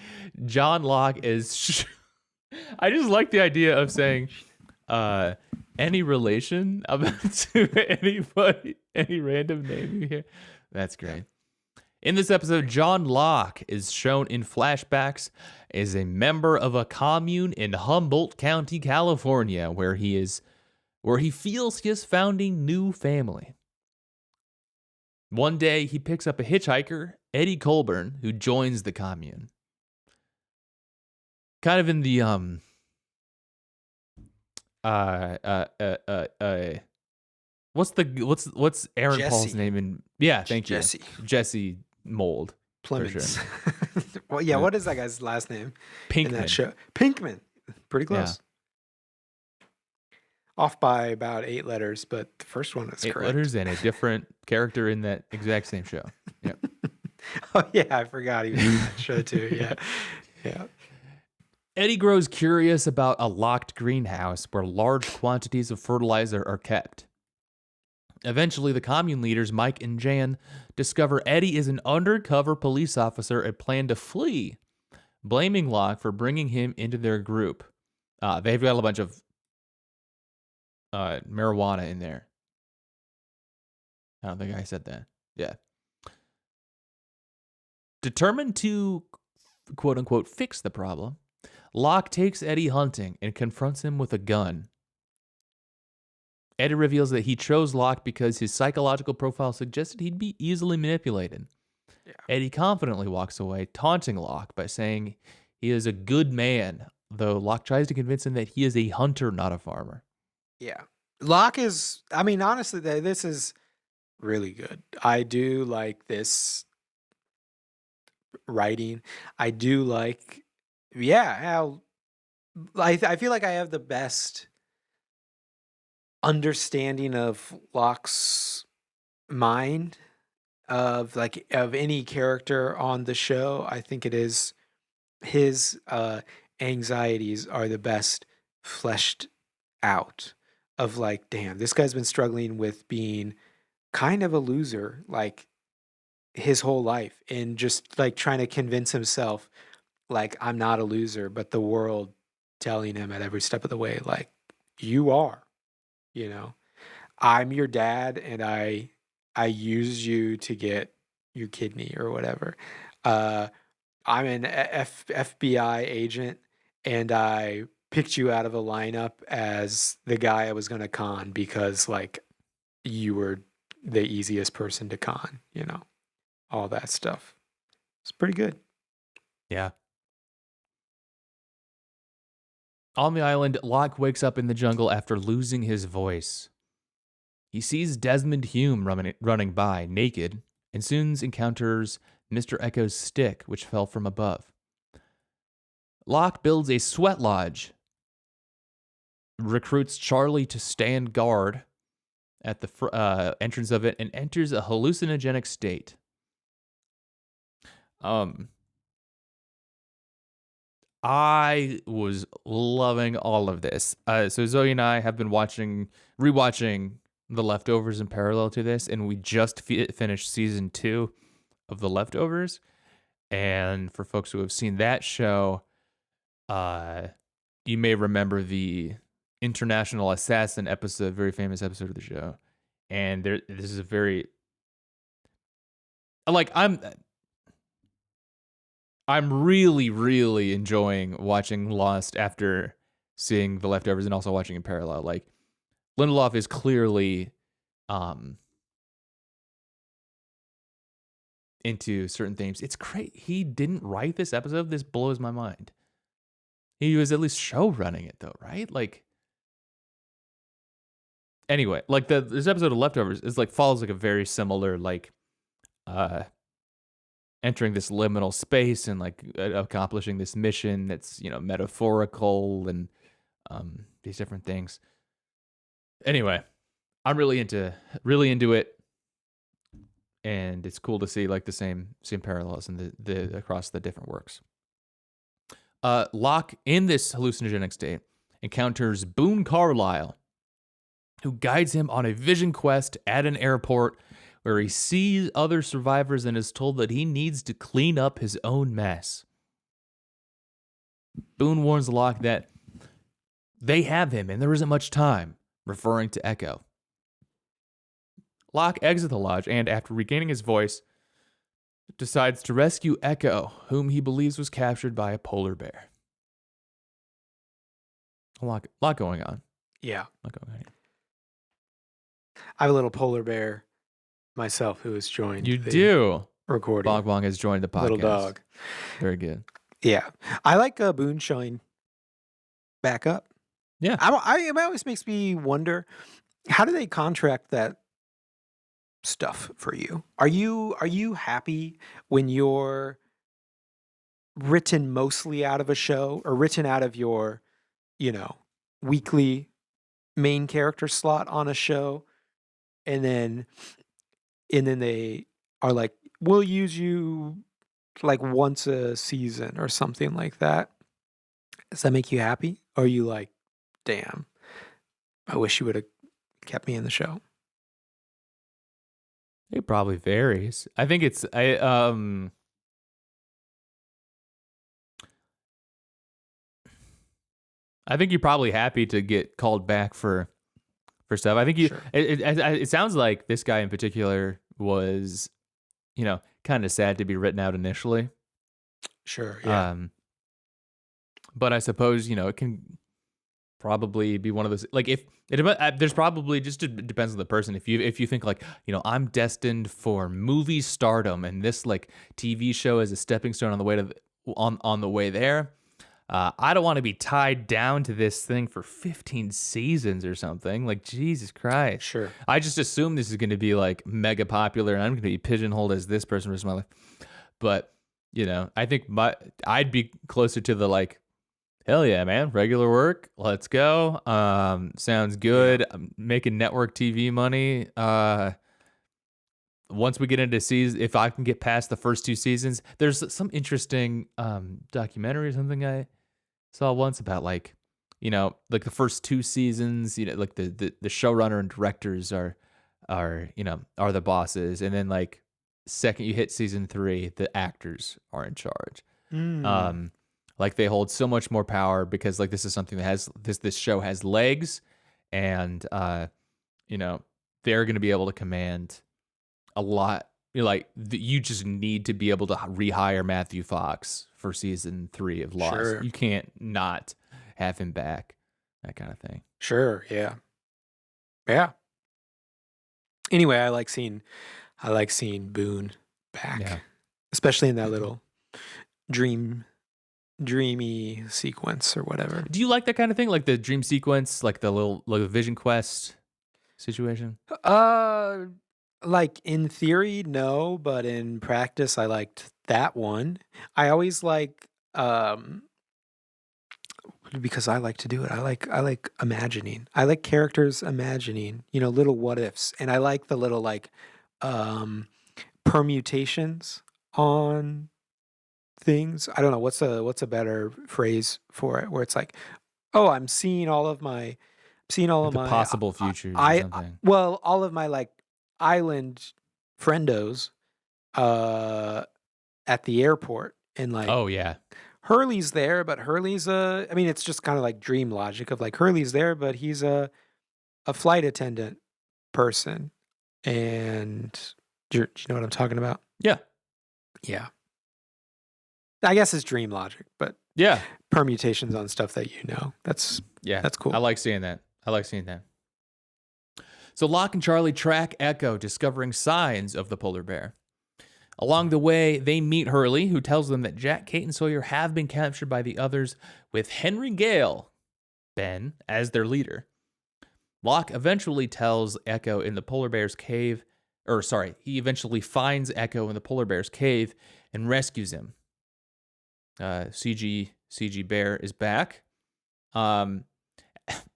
John Locke is... I just like the idea of saying any relation to anybody, any random name you hear. That's great. In this episode, John Locke is shown in flashbacks as a member of a commune in Humboldt County, California, where he feels he is founding new family. One day, he picks up a hitchhiker, Eddie Colburn, who joins the commune. Kind of in the what's Aaron Jesse. Paul's name in thank you. Jesse mold. Plemons. Sure. Well, yeah, what is that guy's last name? Pinkman. In that show? Pinkman. Pretty close. Yeah. Off by about 8 letters, but the first one is 8 correct. letters and a different character in that exact same show. Yep. Oh yeah, I forgot he was in that show too. Yeah. Yeah. Eddie grows curious about a locked greenhouse where large quantities of fertilizer are kept. Eventually, the commune leaders, Mike and Jan, discover Eddie is an undercover police officer and plan to flee, blaming Locke for bringing him into their group. They've got a bunch of marijuana in there. I don't think I said that. Yeah. Determined to, quote-unquote, fix the problem, Locke takes Eddie hunting and confronts him with a gun. Eddie reveals that he chose Locke because his psychological profile suggested he'd be easily manipulated. Yeah. Eddie confidently walks away, taunting Locke by saying he is a good man, though Locke tries to convince him that he is a hunter, not a farmer. Yeah. Locke is, I mean, honestly, this is really good. I do like this writing. I do like, how I feel like I have the best understanding of Locke's mind of any character on the show. I think it is his anxieties are the best fleshed out of damn, this guy's been struggling with being kind of a loser his whole life and just trying to convince himself I'm not a loser, but the world telling him at every step of the way you are. I'm your dad and I used you to get your kidney or whatever. I'm an FBI agent and I picked you out of a lineup as the guy I was going to con because you were the easiest person to con, all that stuff. It's pretty good. Yeah. On the island, Locke wakes up in the jungle after losing his voice. He sees Desmond Hume running by, naked, and soon encounters Mr. Echo's stick, which fell from above. Locke builds a sweat lodge, recruits Charlie to stand guard at the entrance of it, and enters a hallucinogenic state. I was loving all of this. So Zoe and I have been rewatching The Leftovers in parallel to this, and we just finished season 2 of The Leftovers. And for folks who have seen that show, you may remember the International Assassin episode, very famous episode of the show. And this is a very I'm really, really enjoying watching Lost after seeing The Leftovers and also watching in parallel. Lindelof is clearly into certain themes. It's great. He didn't write this episode. This blows my mind. He was at least show running it though, right? Anyway, this episode of Leftovers is follows a very similar entering this liminal space and accomplishing this mission that's metaphorical and these different things. Anyway, I'm really into it, and it's cool to see like the same parallels in the across the different works. Locke, in this hallucinogenic state, encounters Boone Carlyle, who guides him on a vision quest at an airport where he sees other survivors and is told that he needs to clean up his own mess. Boone warns Locke that they have him and there isn't much time, referring to Echo. Locke exits the lodge and, after regaining his voice, decides to rescue Echo, whom he believes was captured by a polar bear. A lot going on. Yeah. A lot going on. I have a little polar bear myself who has joined. You do. Recording. Bong Bong has joined the podcast. Little dog. Very good. Yeah. I like Boone showing back up. Yeah. It always makes me wonder, how do they contract that stuff for you? Are you happy when you're written mostly out of a show, or written out of your, weekly main character slot on a show, and then they are like, we'll use you like once a season or something like that? Does that make you happy? Or are you like, damn, I wish you would have kept me in the show? It probably varies. I think it's I think you're probably happy to get called back for stuff. I think you. Sure. It sounds like this guy in particular was, kind of sad to be written out initially. Sure. Yeah. But I suppose it can probably be one of those, like, if there's probably, just it depends on the person. If you think like, I'm destined for movie stardom, and this like TV show is a stepping stone on the way to on the way there. I don't want to be tied down to this thing for 15 seasons or something. Like, Jesus Christ. Sure. I just assume this is going to be like mega popular and I'm going to be pigeonholed as this person for the rest of my life. But, I think I'd be closer to the like, hell yeah, man, regular work. Let's go. Sounds good. I'm making network TV money. Once we get into season, if I can get past the first 2 seasons, there's some interesting documentary or something I saw once about like the first 2 seasons, like the showrunner and directors are the bosses, and then like second you hit season 3, the actors are in charge. Like they hold so much more power because like this is something that has this show has legs, and they're going to be able to command a lot. You just need to be able to rehire Matthew Fox for season 3 of Lost. Sure. You can't not have him back, that kind of thing. Sure. Yeah. Yeah. Anyway, I like seeing Boone back, especially in that little dreamy sequence or whatever. Do you like that kind of thing, like the dream sequence, like the little like vision quest situation? Like in theory, no, but in practice, I liked that one. I always like, because I like to do it. I like imagining. I like characters imagining, little what ifs, and I like the little like permutations on things. I don't know what's a better phrase for it, where it's like, oh, I'm seeing all of my possible futures or something. Well, all of my like island friendos at the airport, and like, oh yeah, Hurley's there, but Hurley's it's just kind of like dream logic of like, Hurley's there, but he's a flight attendant person, and do you know what I'm talking about? Yeah. I guess it's dream logic, but yeah, permutations on stuff that that's cool. I like seeing that. So Locke and Charlie track Echo, discovering signs of the polar bear. Along the way, they meet Hurley, who tells them that Jack, Kate, and Sawyer have been captured by the others, with Henry Gale, Ben, as their leader. Locke eventually tells Echo in the polar bear's cave, he eventually finds Echo in the polar bear's cave and rescues him. CG Bear is back.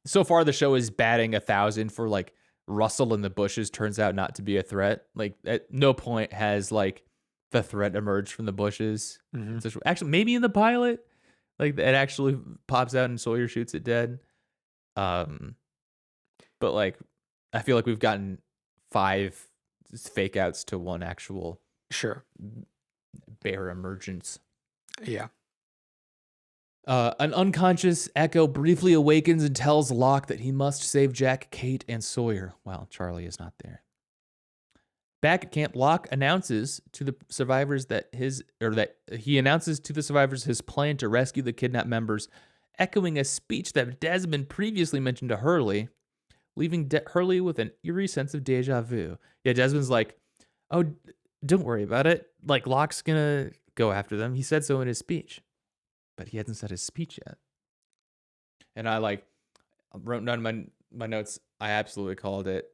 so far the show is batting 1,000 for like Russell in the bushes turns out not to be a threat. Like at no point has like the threat emerged from the bushes. Mm-hmm. So actually, maybe in the pilot, like it actually pops out and Sawyer shoots it dead. But like, I feel like we've gotten 5 fake outs to 1 actual bear emergence. Yeah. An unconscious Echo briefly awakens and tells Locke that he must save Jack, Kate, and Sawyer while Charlie is not there. Back at camp, Locke announces to the survivors that his plan to rescue the kidnapped members, echoing a speech that Desmond previously mentioned to Hurley, leaving Hurley with an eerie sense of deja vu. Yeah, Desmond's like, "Oh, don't worry about it. Like Locke's gonna go after them. He said so in his speech." But he hasn't said his speech yet. And I wrote down my notes. I absolutely called it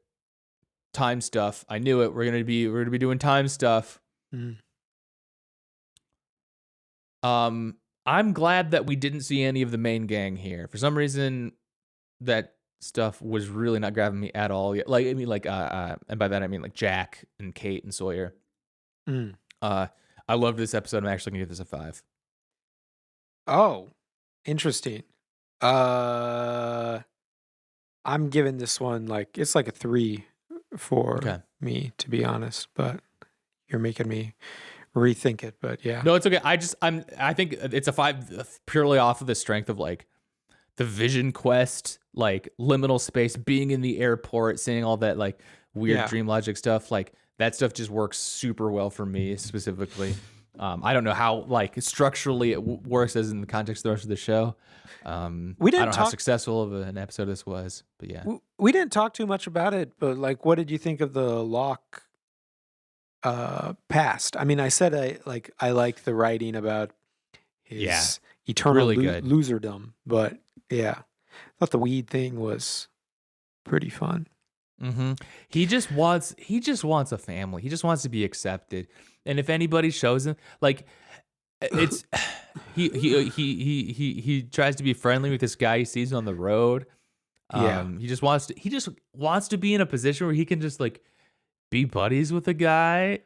time stuff. I knew it. We're gonna be doing time stuff. Mm. I'm glad that we didn't see any of the main gang here. For some reason, that stuff was really not grabbing me at all. Like I mean, and by that I mean like Jack and Kate and Sawyer. Mm. I loved this episode. I'm actually gonna give this a 5. Oh, interesting. I'm giving this one it's like a 3 for me, to be honest, but you're making me rethink it. But yeah. No, it's okay. I think it's a 5 purely off of the strength of like the vision quest, like liminal space, being in the airport, seeing all that like weird dream logic stuff. Like that stuff just works super well for me specifically. I don't know how like structurally it works as in the context of the rest of the show. I don't know how successful of an episode this was, but yeah. We didn't talk too much about it, but like, what did you think of the Locke past? I mean, I said I like the writing about his eternal really good. loserdom, but yeah, I thought the weed thing was pretty fun. Mm-hmm. He just wants a family. He just wants to be accepted. And if anybody shows him, like, it's he tries to be friendly with this guy he sees on the road. He just wants to be in a position where he can just like be buddies with a guy,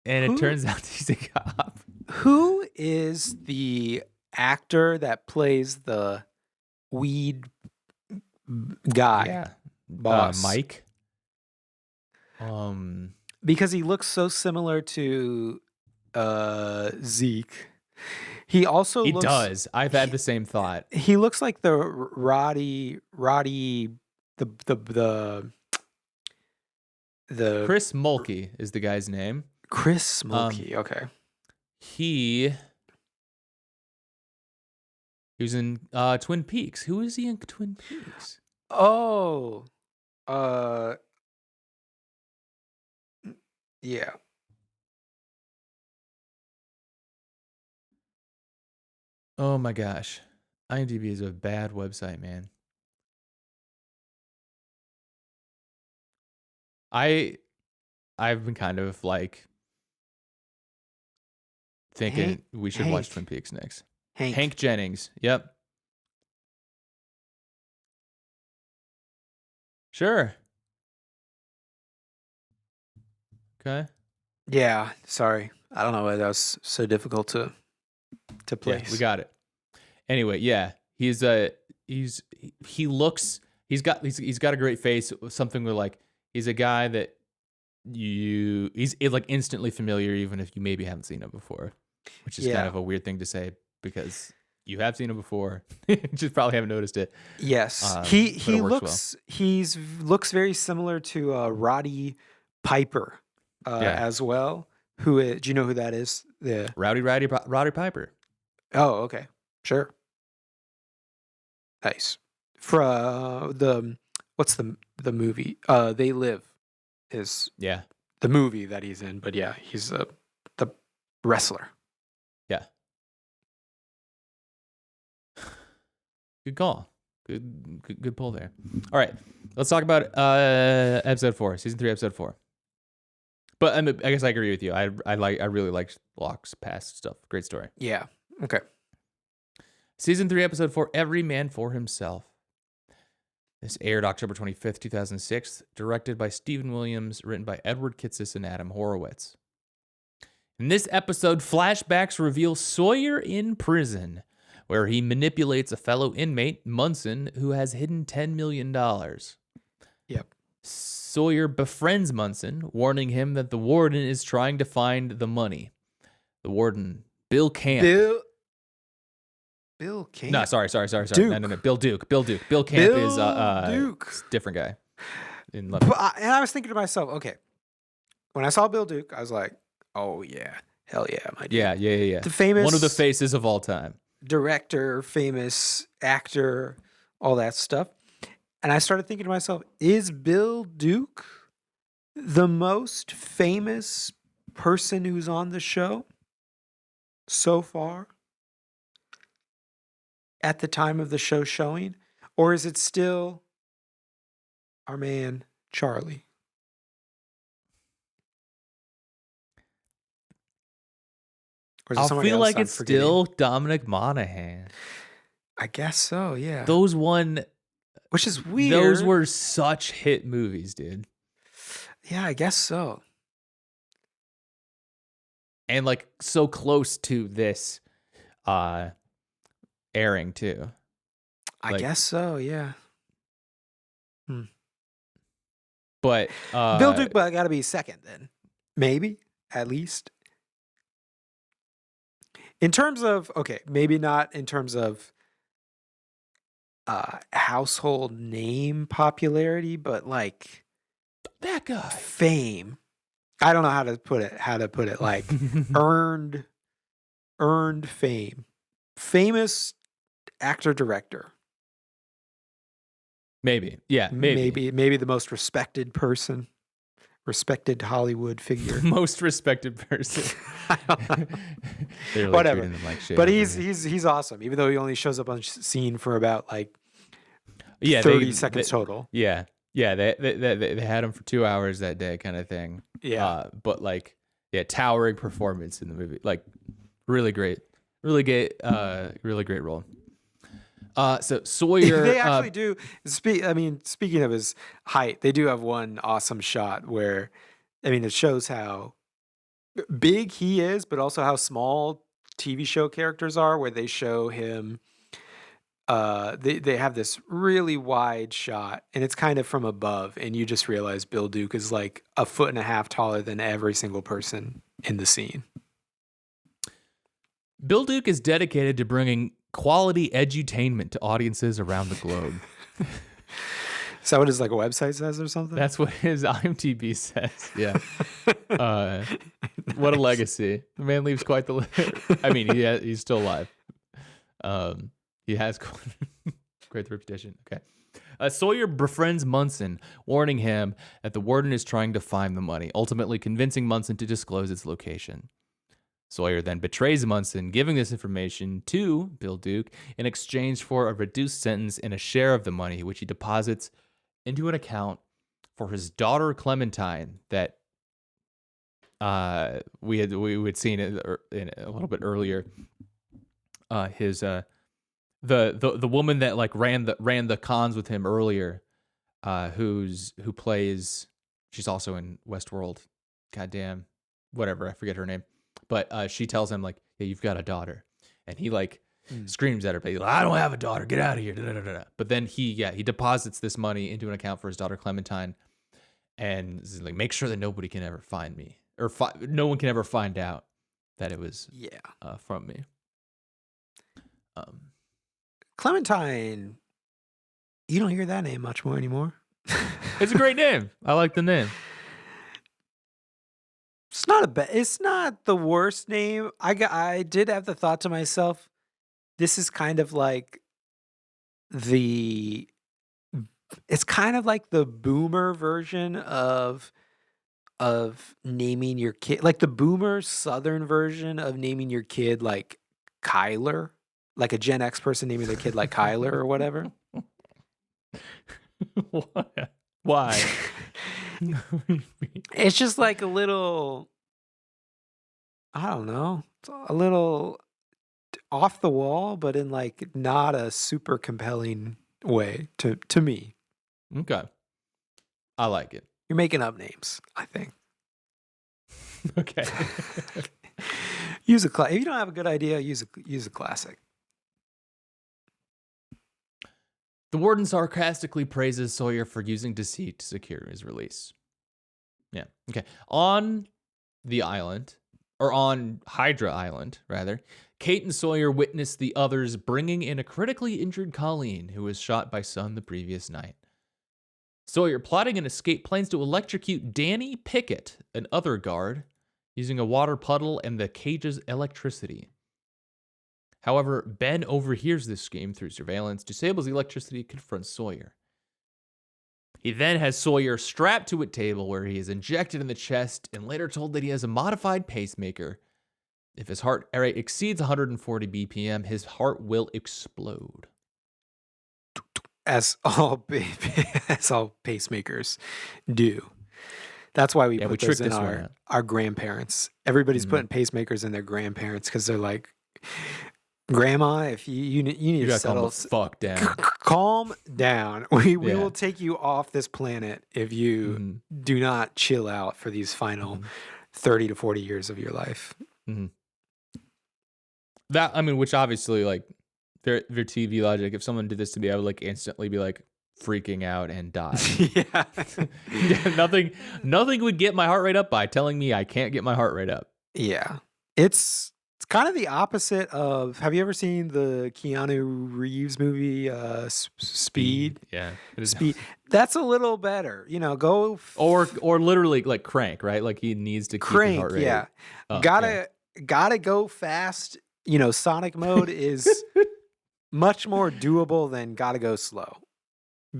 and it turns out he's a cop. Who is the actor that plays the weed guy? Yeah, boss Mike. Because he looks so similar to Zeke. He does. I've had the same thought. He looks like the Roddy the Chris Mulkey is the guy's name. Chris Mulkey. Okay. He was in Twin Peaks. Who is he in Twin Peaks? Oh. Yeah. Oh my gosh. IMDb is a bad website, man. I've been kind of like thinking we should watch Twin Peaks next. Hank Jennings. Yep. Sure. Okay. Yeah, sorry. I don't know why that was so difficult to place. Yeah, we got it. Anyway, yeah. He's got a great face. Something where like he's a guy that he's like instantly familiar even if you maybe haven't seen him before. Which is kind of a weird thing to say because you have seen him before. Just probably haven't noticed it. Yes. He looks very similar to Roddy Piper as well. Do you know who that is? The Roddy Piper. Oh, okay. Sure. Nice. For what's the movie? They Live is the movie that he's in, but yeah, he's the wrestler. Yeah. Good call. Good pull there. All right, let's talk about episode 4, season 3, episode 4. But I guess I agree with you. I really liked Locke's past stuff. Great story. Yeah. Okay. Season 3, episode 4, Every Man for Himself. This aired October 25th, 2006, directed by Stephen Williams, written by Edward Kitsis and Adam Horowitz. In this episode, flashbacks reveal Sawyer in prison, where he manipulates a fellow inmate, Munson, who has hidden $10 million. Yep. Sawyer befriends Munson, warning him that the warden is trying to find the money. The warden, Bill Camp. Bill Camp? No, sorry. Duke. No. Bill Duke. Bill Camp is Duke. Different guy. And I was thinking to myself, okay, when I saw Bill Duke, I was like, oh yeah, hell yeah, my dude. Yeah. The famous one of the faces of all time. Director, famous actor, all that stuff. And I started thinking to myself, is Bill Duke the most famous person who's on the show so far at the time of the show showing? Or is it still our man, Charlie? I feel like it's still Dominic Monaghan. I guess so, yeah. Those won... Which is weird. Those were such hit movies, dude. Yeah, I guess so. And like so close to this airing too. I guess so, yeah. But Bill Duke got to be second then. Maybe, at least. In terms of, okay, maybe not in terms of household name popularity, but like that guy fame. I don't know how to put it. Like earned fame, famous actor director. Maybe the most respected person, respected Hollywood figure, most respected person. Like whatever. Like but he's awesome, even though he only shows up on scene for about like 30 seconds total. Yeah. They had him for 2 hours that day, kind of thing. Yeah. But like, towering performance in the movie. Like, really great role. So Sawyer, they actually do. Speaking of his height, they do have one awesome shot where, it shows how big he is, but also how small TV show characters are. Where they show him. They have this really wide shot, and it's kind of from above, and you just realize Bill Duke is like 1.5 feet taller than every single person in the scene. Bill Duke is dedicated to bringing quality edutainment to audiences around the globe. Is that what his website says or something? That's what his IMDb says. Yeah. What a legacy. The man leaves quite the... he's still alive. He has quite the reputation. Okay. Sawyer befriends Munson, warning him that the warden is trying to find the money, ultimately convincing Munson to disclose its location. Sawyer then betrays Munson, giving this information to Bill Duke in exchange for a reduced sentence and a share of the money, which he deposits into an account for his daughter Clementine that we had seen it in a little bit earlier. The woman that like ran the cons with him earlier, who plays, she's also in Westworld. Goddamn, whatever, I forget her name. But she tells him like, yeah, you've got a daughter, and he like screams at her, but he's like, I don't have a daughter, get out of here. But then he deposits this money into an account for his daughter Clementine, and is like, make sure that nobody can ever find me, or no one can ever find out that it was from me. Clementine, you don't hear that name much more anymore. It's a great name. I like the name. It's not the worst name. I did have the thought to myself, this is kind of like it's kind of like the boomer version of naming your kid, like the boomer Southern version of naming your kid like Kyler, like a Gen X person naming their kid like Kyler or whatever. Why? It's just like a little, I don't know, it's a little off the wall, but in like not a super compelling way to me. Okay. I like it. You're making up names, I think. Okay. Use a if you don't have a good idea, use a classic. The warden sarcastically praises Sawyer for using deceit to secure his release. Yeah. Okay. On the island, or on Hydra Island, rather, Kate and Sawyer witness the others bringing in a critically injured Colleen who was shot by Sun the previous night. Sawyer, plotting an escape, plans to electrocute Danny Pickett, an other guard, using a water puddle and the cage's electricity. However, Ben overhears this scheme through surveillance, disables the electricity, and confronts Sawyer. He then has Sawyer strapped to a table where he is injected in the chest and later told that he has a modified pacemaker. If his heart rate exceeds 140 BPM, his heart will explode. As all pacemakers do. That's why we put those in our grandparents. Everybody's putting pacemakers in their grandparents because they're like, Grandma, if you need to settle, calm the fuck down. Calm down. We will take you off this planet if you do not chill out for these final 30 to 40 years of your life. That, I mean, which obviously, like, their TV logic, if someone did this to me, I would like instantly be like freaking out and die. Nothing would get my heart rate up by telling me I can't get my heart rate up. Yeah. It's kind of the opposite of, have you ever seen the Keanu Reeves movie, Speed? Yeah. Speed. That's a little better. You know, go. Or literally like Crank, right? Like he needs to keep his heart rate. Yeah. Gotta go fast. You know, Sonic mode is much more doable than gotta go slow.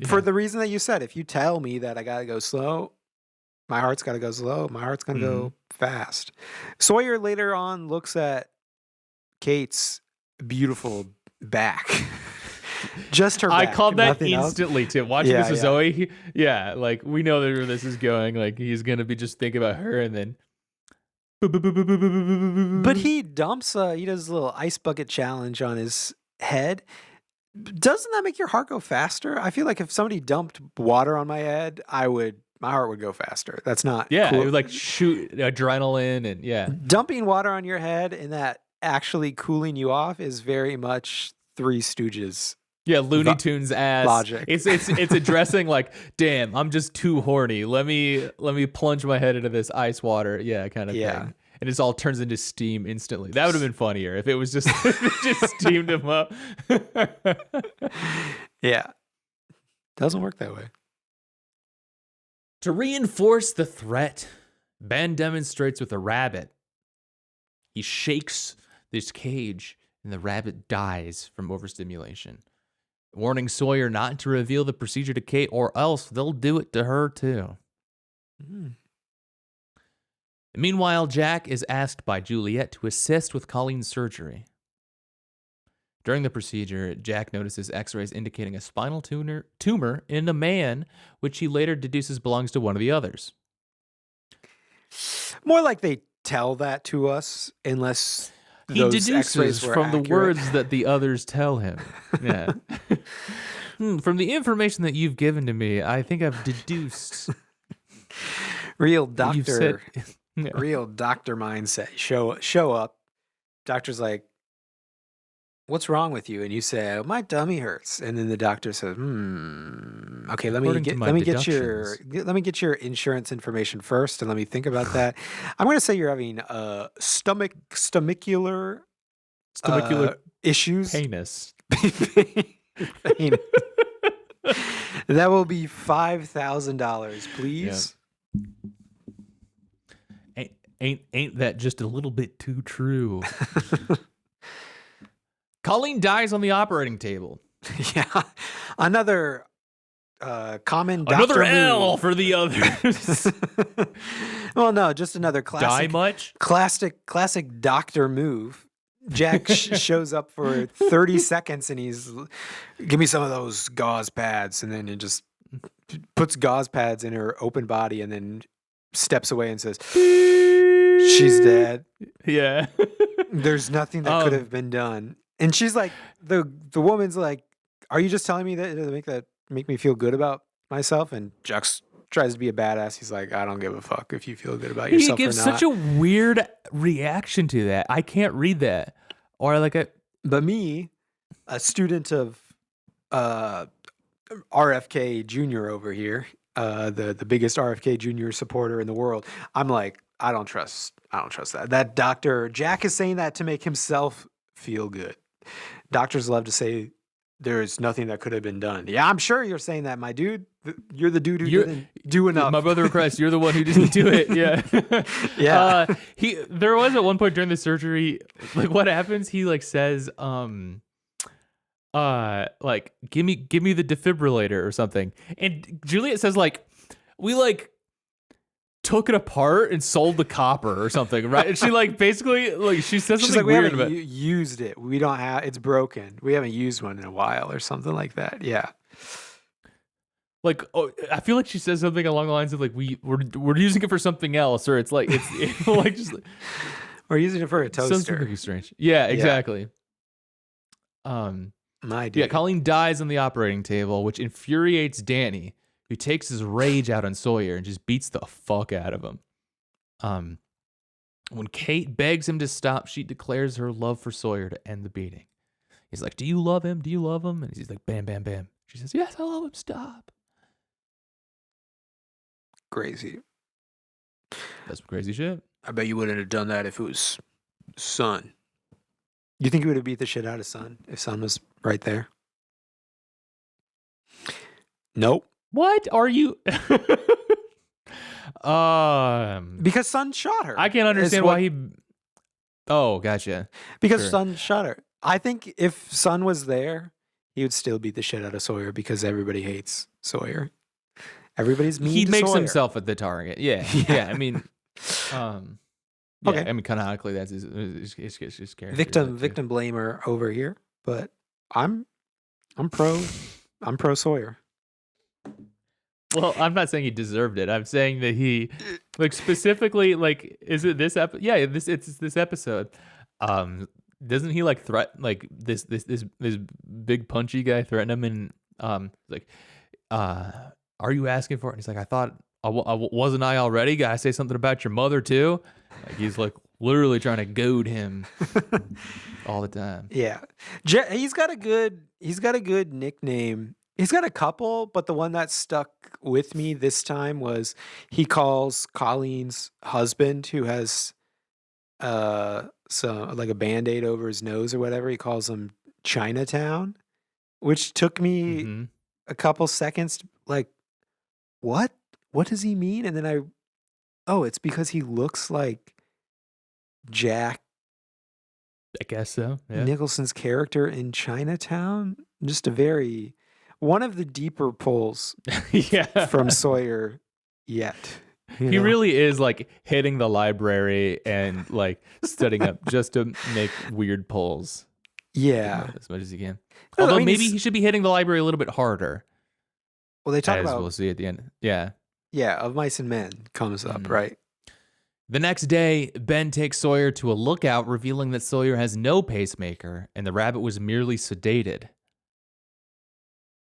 For the reason that you said, if you tell me that I gotta go slow, my heart's gotta go slow, my heart's gonna go fast. Sawyer later on looks at Kate's beautiful back. Just her back. I called that instantly, Tim. Watching this with Zoe, like we know that where this is going. Like he's gonna be just thinking about her and then. But he dumps, he does a little ice bucket challenge on his head. Doesn't that make your heart go faster? I feel like if somebody dumped water on my head, my heart would go faster. That's not cool. It would like shoot adrenaline and Dumping water on your head and that actually cooling you off is very much Three Stooges. Yeah, Looney Tunes ass logic. It's addressing like, damn, I'm just too horny. Let me plunge my head into this ice water. Yeah, kind of thing. And it all turns into steam instantly. That would have been funnier if it was just steamed him up. Yeah. Doesn't work that way. To reinforce the threat, Ben demonstrates with a rabbit. He shakes this cage and the rabbit dies from overstimulation, warning Sawyer not to reveal the procedure to Kate or else they'll do it to her too. Meanwhile, Jack is asked by Juliet to assist with Colleen's surgery. During the procedure, Jack notices x-rays indicating a spinal tumor in a man, which he later deduces belongs to one of the others. More like they tell that to us, unless he deduces from the words that the others tell him. Yeah. From the information that you've given to me, I think I've deduced. Real doctor. Real doctor mindset. Show up. Doctor's like, what's wrong with you? And you say, oh, my tummy hurts. And then the doctor says, okay, let me get your insurance information first, and let me think about that. I'm going to say you're having stomachicular issues. Penis. That will be $5,000, please. Yeah. Ain't that just a little bit too true? Colleen dies on the operating table. Yeah. Another common doctor Another L move for the others. Well, no, just another classic. Die much? Classic doctor move. Jack shows up for 30 seconds and he's, give me some of those gauze pads. And then it just puts gauze pads in her open body and then steps away and says, she's dead. Yeah. There's nothing that could have been done. And she's like, the woman's like, are you just telling me that to make me feel good about myself, and Jux tries to be a badass. He's like, I don't give a fuck if you feel good about He yourself or gives not. such a weird reaction to that. I can't read that. Or like But me, a student of RFK Jr. over here, the biggest RFK Jr. supporter in the world, I'm like, I don't trust that. That Dr. Jack is saying that to make himself feel good. Doctors love to say there's nothing that could have been done. Yeah, I'm sure you're saying that, my dude. You're the dude who didn't do enough. My brother in Christ, you're the one who didn't do it. Yeah. Yeah. There was at one point during the surgery, like what happens, he like says, like give me the defibrillator or something. And Juliet says like, we like took it apart and sold the copper or something, right? And she like basically like she says something we weird haven't about used it. We don't have, it's broken. We haven't used one in a while or something like that. Yeah. like, oh, I feel like she says something along the lines of like we're using it for something else, or it's like it's like just like, we're using it for a toaster. something strange. Yeah, exactly. My dude. Yeah, Colleen dies on the operating table, which infuriates Danny, who takes his rage out on Sawyer and just beats the fuck out of him. When Kate begs him to stop, she declares her love for Sawyer to end the beating. He's like, "Do you love him? Do you love him?" And he's like, "Bam, bam, bam." She says, "Yes, I love him. Stop." Crazy. That's some crazy shit. I bet you wouldn't have done that if it was Sun. You think you would have beat the shit out of Sun if Sun was right there? Nope. What are you? Because Sun shot her. I can't understand why he. Oh, gotcha. Because Sun shot her. I think if Sun was there, he would still beat the shit out of Sawyer because everybody hates Sawyer. Everybody's mean. He to makes Sawyer. himself at the target. Yeah. Yeah. I mean, yeah, okay. I mean, canonically, that's his character. Victim blamer over here, but I'm pro Sawyer. Well, I'm not saying he deserved it. I'm saying that he, like, specifically, like, is it this episode? Yeah, it's this episode. Doesn't he like this big punchy guy threaten him and like, are you asking for it? And he's like, I thought wasn't I already? Gotta say something about your mother too. Like he's like literally trying to goad him all the time. Yeah, he's got a good nickname. He's got a couple, but the one that stuck with me this time was he calls Colleen's husband, who has so like a Band-Aid over his nose or whatever. He calls him Chinatown, which took me a couple seconds. Like, what does he mean? And then it's because he looks like Jack, I guess so. Yeah. Nicholson's character in Chinatown. Just one of the deeper pulls from Sawyer yet. He really is like hitting the library and like studying up just to make weird pulls. Yeah. As much as he can. Although maybe he should be hitting the library a little bit harder. Well, they talk about, we'll see at the end. Yeah. Yeah, Of Mice and Men comes up, right? The next day, Ben takes Sawyer to a lookout, revealing that Sawyer has no pacemaker and the rabbit was merely sedated.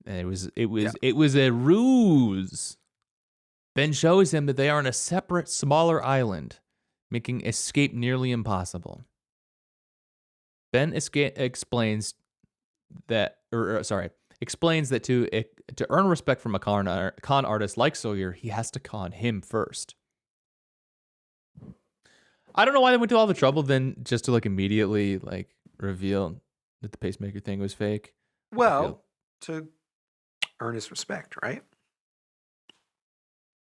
And it was a ruse. Ben shows him that they are on a separate, smaller island, making escape nearly impossible. Ben explains that to earn respect from a con artist like Sawyer, he has to con him first. I don't know why they went to all the trouble then just to like immediately like reveal that the pacemaker thing was fake. Well, to earn his respect, right?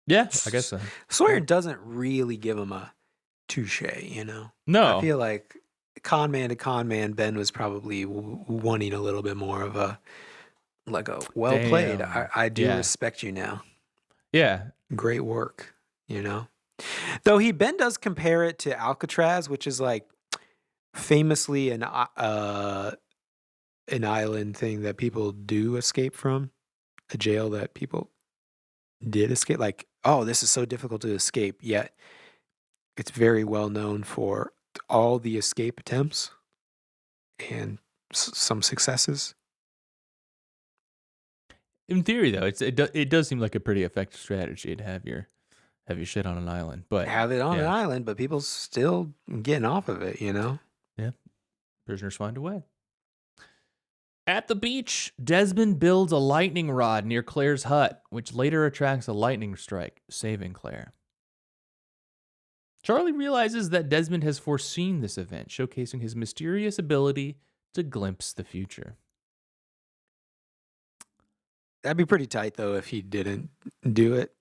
Yeah, I guess so. Sawyer doesn't really give him a touche, you know? No. I feel like con man to con man, Ben was probably wanting a little bit more of a well played. I do respect you now. Yeah. Great work, you know? Though Ben does compare it to Alcatraz, which is like famously an island thing that people do escape from, a jail that people did escape. Like, oh, this is so difficult to escape, yet it's very well known for all the escape attempts and some successes. In theory, though, it does seem like a pretty effective strategy to have your shit on an island, but Have it on an island, but people still getting off of it, you know? Yeah. Prisoners find a way. At the beach, Desmond builds a lightning rod near Claire's hut, which later attracts a lightning strike, saving Claire. Charlie realizes that Desmond has foreseen this event, showcasing his mysterious ability to glimpse the future. That'd be pretty tight, though, if he didn't do it.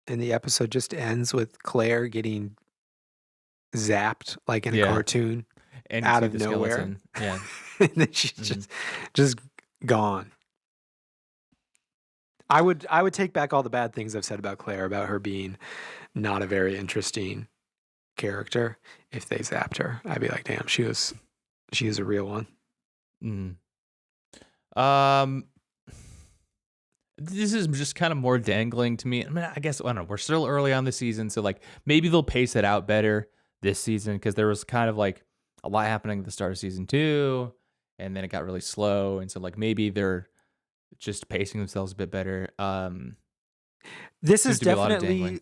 And the episode just ends with Claire getting zapped like in a cartoon and out of nowhere. Skeleton. Yeah. And then she's just gone. I would take back all the bad things I've said about Claire, about her being not a very interesting character. If they zapped her, I'd be like, damn, she is a real one. This is just kind of more dangling to me. I mean, I guess, I don't know, we're still early on the season, so like maybe they'll pace it out better this season, because there was kind of like a lot happening at the start of season 2, and then it got really slow, and so like maybe they're just pacing themselves a bit better. This is definitely,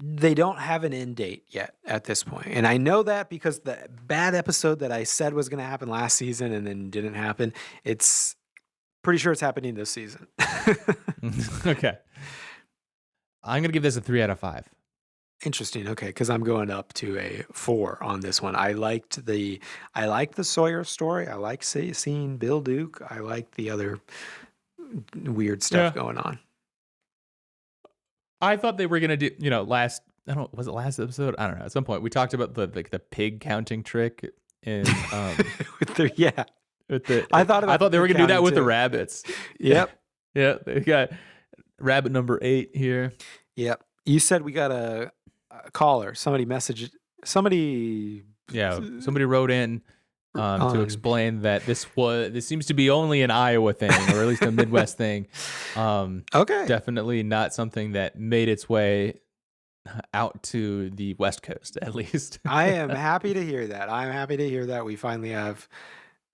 they don't have an end date yet at this point. And I know that because the bad episode that I said was going to happen last season and then didn't happen, it's pretty sure it's happening this season. Okay. I'm going to give this a 3 out of 5. Interesting. Okay, because I'm going up to a 4 on this one. I liked the Sawyer story. I like seeing Bill Duke. I like the other weird stuff going on. I thought they were gonna do, was it last episode? I don't know. At some point, we talked about the pig counting trick in I thought they were gonna do that with the rabbits. Yep. Yeah, they got rabbit number 8 here. Yep. You said we got a caller. Somebody messaged. Somebody wrote in to explain that this seems to be only an Iowa thing, or at least a Midwest thing. Okay. Definitely not something that made its way out to the West Coast, at least. I am happy to hear that. I'm happy to hear that we finally have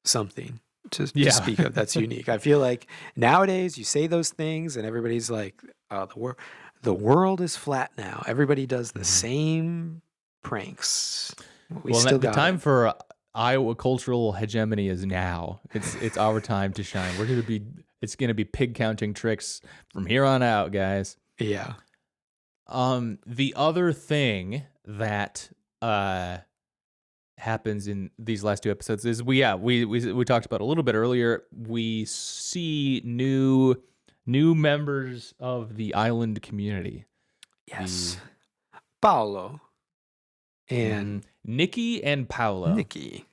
something to speak of that's unique. I feel like nowadays you say those things and everybody's like, the world is flat now. Everybody does the same pranks. The time for Iowa cultural hegemony is now. It's our time to shine. It's gonna be pig counting tricks from here on out, guys. Yeah. The other thing that happens in these last 2 episodes is we talked about a little bit earlier. We see new members of the island community. Yes. Paolo and Nikki and Paolo. Nikki.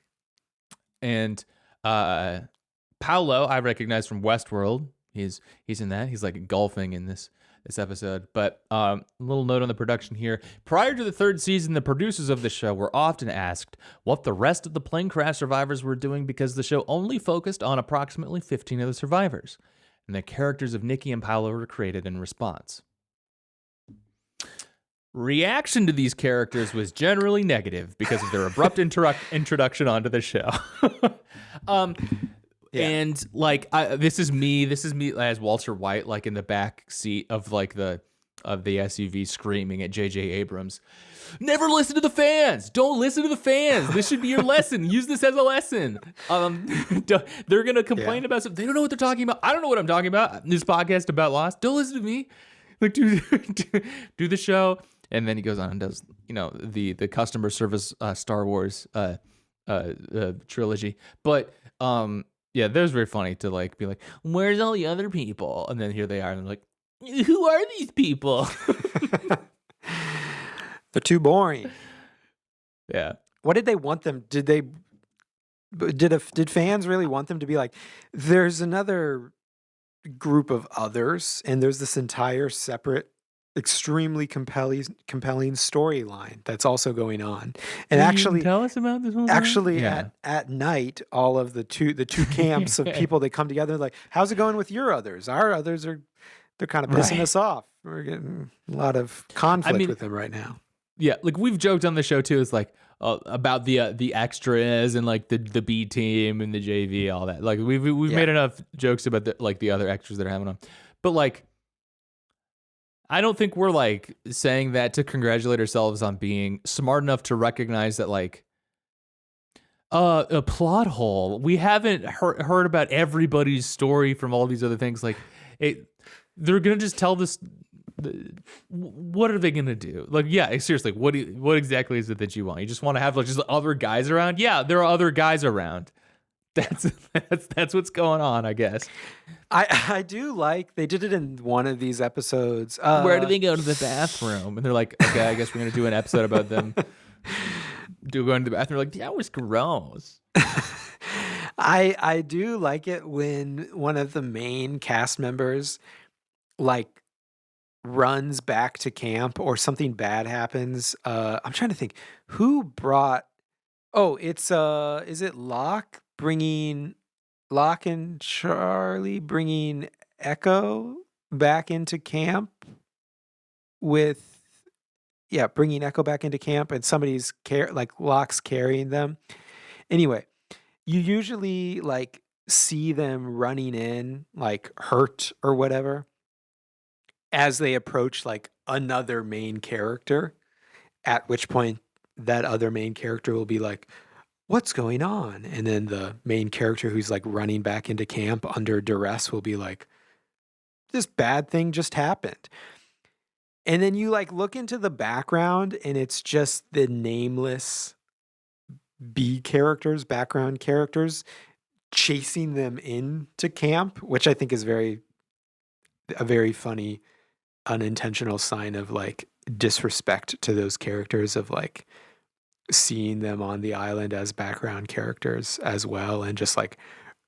And Paolo, I recognize from Westworld. He's in that. He's like golfing in this episode. But a little note on the production here. Prior to the 3rd season, the producers of the show were often asked what the rest of the plane crash survivors were doing, because the show only focused on approximately 15 of the survivors, and the characters of Nikki and Paolo were created in response. Reaction to these characters was generally negative because of their abrupt introduction onto the show. And like this is me as Walter White, like in the back seat of the SUV, screaming at J.J. Abrams, never listen to the fans. Don't listen to the fans. This should be your lesson. Use this as a lesson. They're gonna complain about something. They don't know what they're talking about. I don't know what I'm talking about. This podcast about Lost. Don't listen to me. Like do the show. And then he goes on and does the customer service Star Wars trilogy. But yeah, that was very funny to like be like, where's all the other people? And then here they are, and they're like, who are these people? They're too boring. Yeah. What did they want them? Did fans really want them to be like, there's another group of others, and there's this entire separate, extremely compelling storyline that's also going on? And actually, tell us about this one. Actually, at night, all of the two camps of people, they come together like, how's it going with your others? Our others they're kind of pissing us off. We're getting a lot of conflict with them right now. Yeah, like we've joked on the show too. It's like about the extras and like the B team and the JV, all that. Like we've made enough jokes about the other extras that are having on. But like, I don't think we're like saying that to congratulate ourselves on being smart enough to recognize that like a plot hole. We haven't heard about everybody's story from all these other things. Like they're gonna just tell this. What are they gonna do? Like, yeah, seriously, what exactly is it that you want? You just want to have like just other guys around? Yeah, there are other guys around. That's what's going on, I guess. I do like they did it in one of these episodes. Where do they go to the bathroom? And they're like, okay, I guess we're gonna do an episode about them going to the bathroom. Like, that was gross. I do like it when one of the main cast members like runs back to camp or something bad happens. I'm trying to think who brought. Oh, it's is it Locke and Charlie bringing Echo back into camp with, yeah, bringing Echo back into camp, and somebody's like Locke's carrying them. Anyway, you usually like see them running in like hurt or whatever as they approach like another main character, at which point that other main character will be like, what's going on? And then the main character who's like running back into camp under duress will be like, this bad thing just happened. And then you like look into the background and it's just the nameless background characters chasing them into camp, which I think is a very funny unintentional sign of like disrespect to those characters, of like seeing them on the island as background characters as well, and just like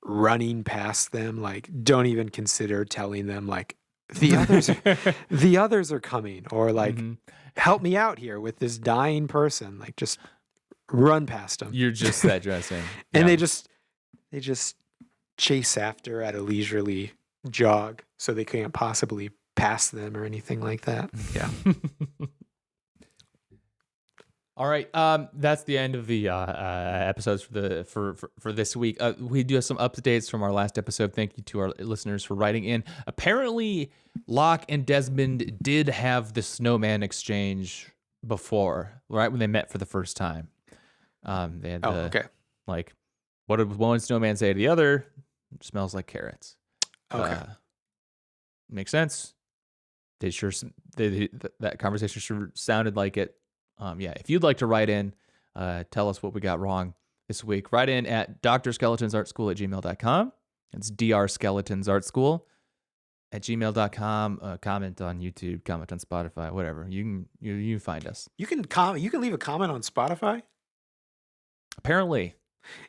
running past them, like don't even consider telling them like the others are coming, or like help me out here with this dying person, like just run past them. You're just that dressing. And they just chase after at a leisurely jog, so they can't possibly pass them or anything like that. Yeah. All right. That's the end of the episodes for this week. We do have some updates from our last episode. Thank you to our listeners for writing in. Apparently, Locke and Desmond did have the snowman exchange before, right when they met for the first time. They had okay. Like, what did one snowman say to the other? Smells like carrots. Okay. Makes sense. That conversation sure sounded like it. Yeah, if you'd like to write in, tell us what we got wrong this week, write in at drskeletonsartschool@gmail.com. It's drskeletonsartschool@gmail.com. Comment on YouTube, comment on Spotify, whatever. You can find us. You can leave a comment on Spotify? Apparently.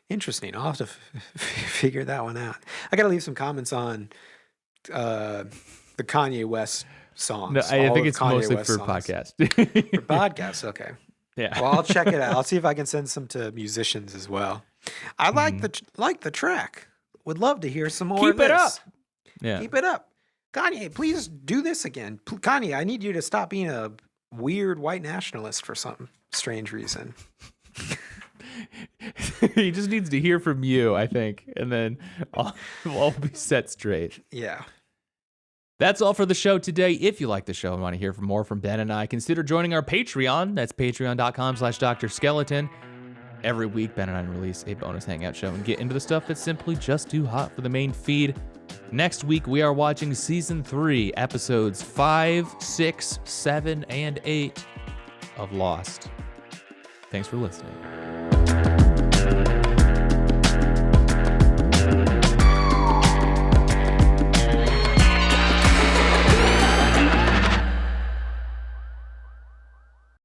Interesting. I'll have to figure that one out. I got to leave some comments on the Kanye West songs. No, I think it's Kanye mostly West for songs. Podcast. For podcasts, okay. Yeah. Well, I'll check it out. I'll see if I can send some to musicians as well. I like the track. Would love to hear some more. Keep of this. It up. Yeah. Keep it up. Kanye, please do this again. Kanye, I need you to stop being a weird white nationalist for some strange reason. He just needs to hear from you, I think, and then I'll be set straight. Yeah. That's all for the show today. If you like the show and want to hear more from Ben and I, consider joining our Patreon. That's patreon.com/Dr. Skeleton. Every week, Ben and I release a bonus hangout show and get into the stuff that's simply just too hot for the main feed. Next week, we are watching Season 3, Episodes 5, 6, 7, and 8 of Lost. Thanks for listening.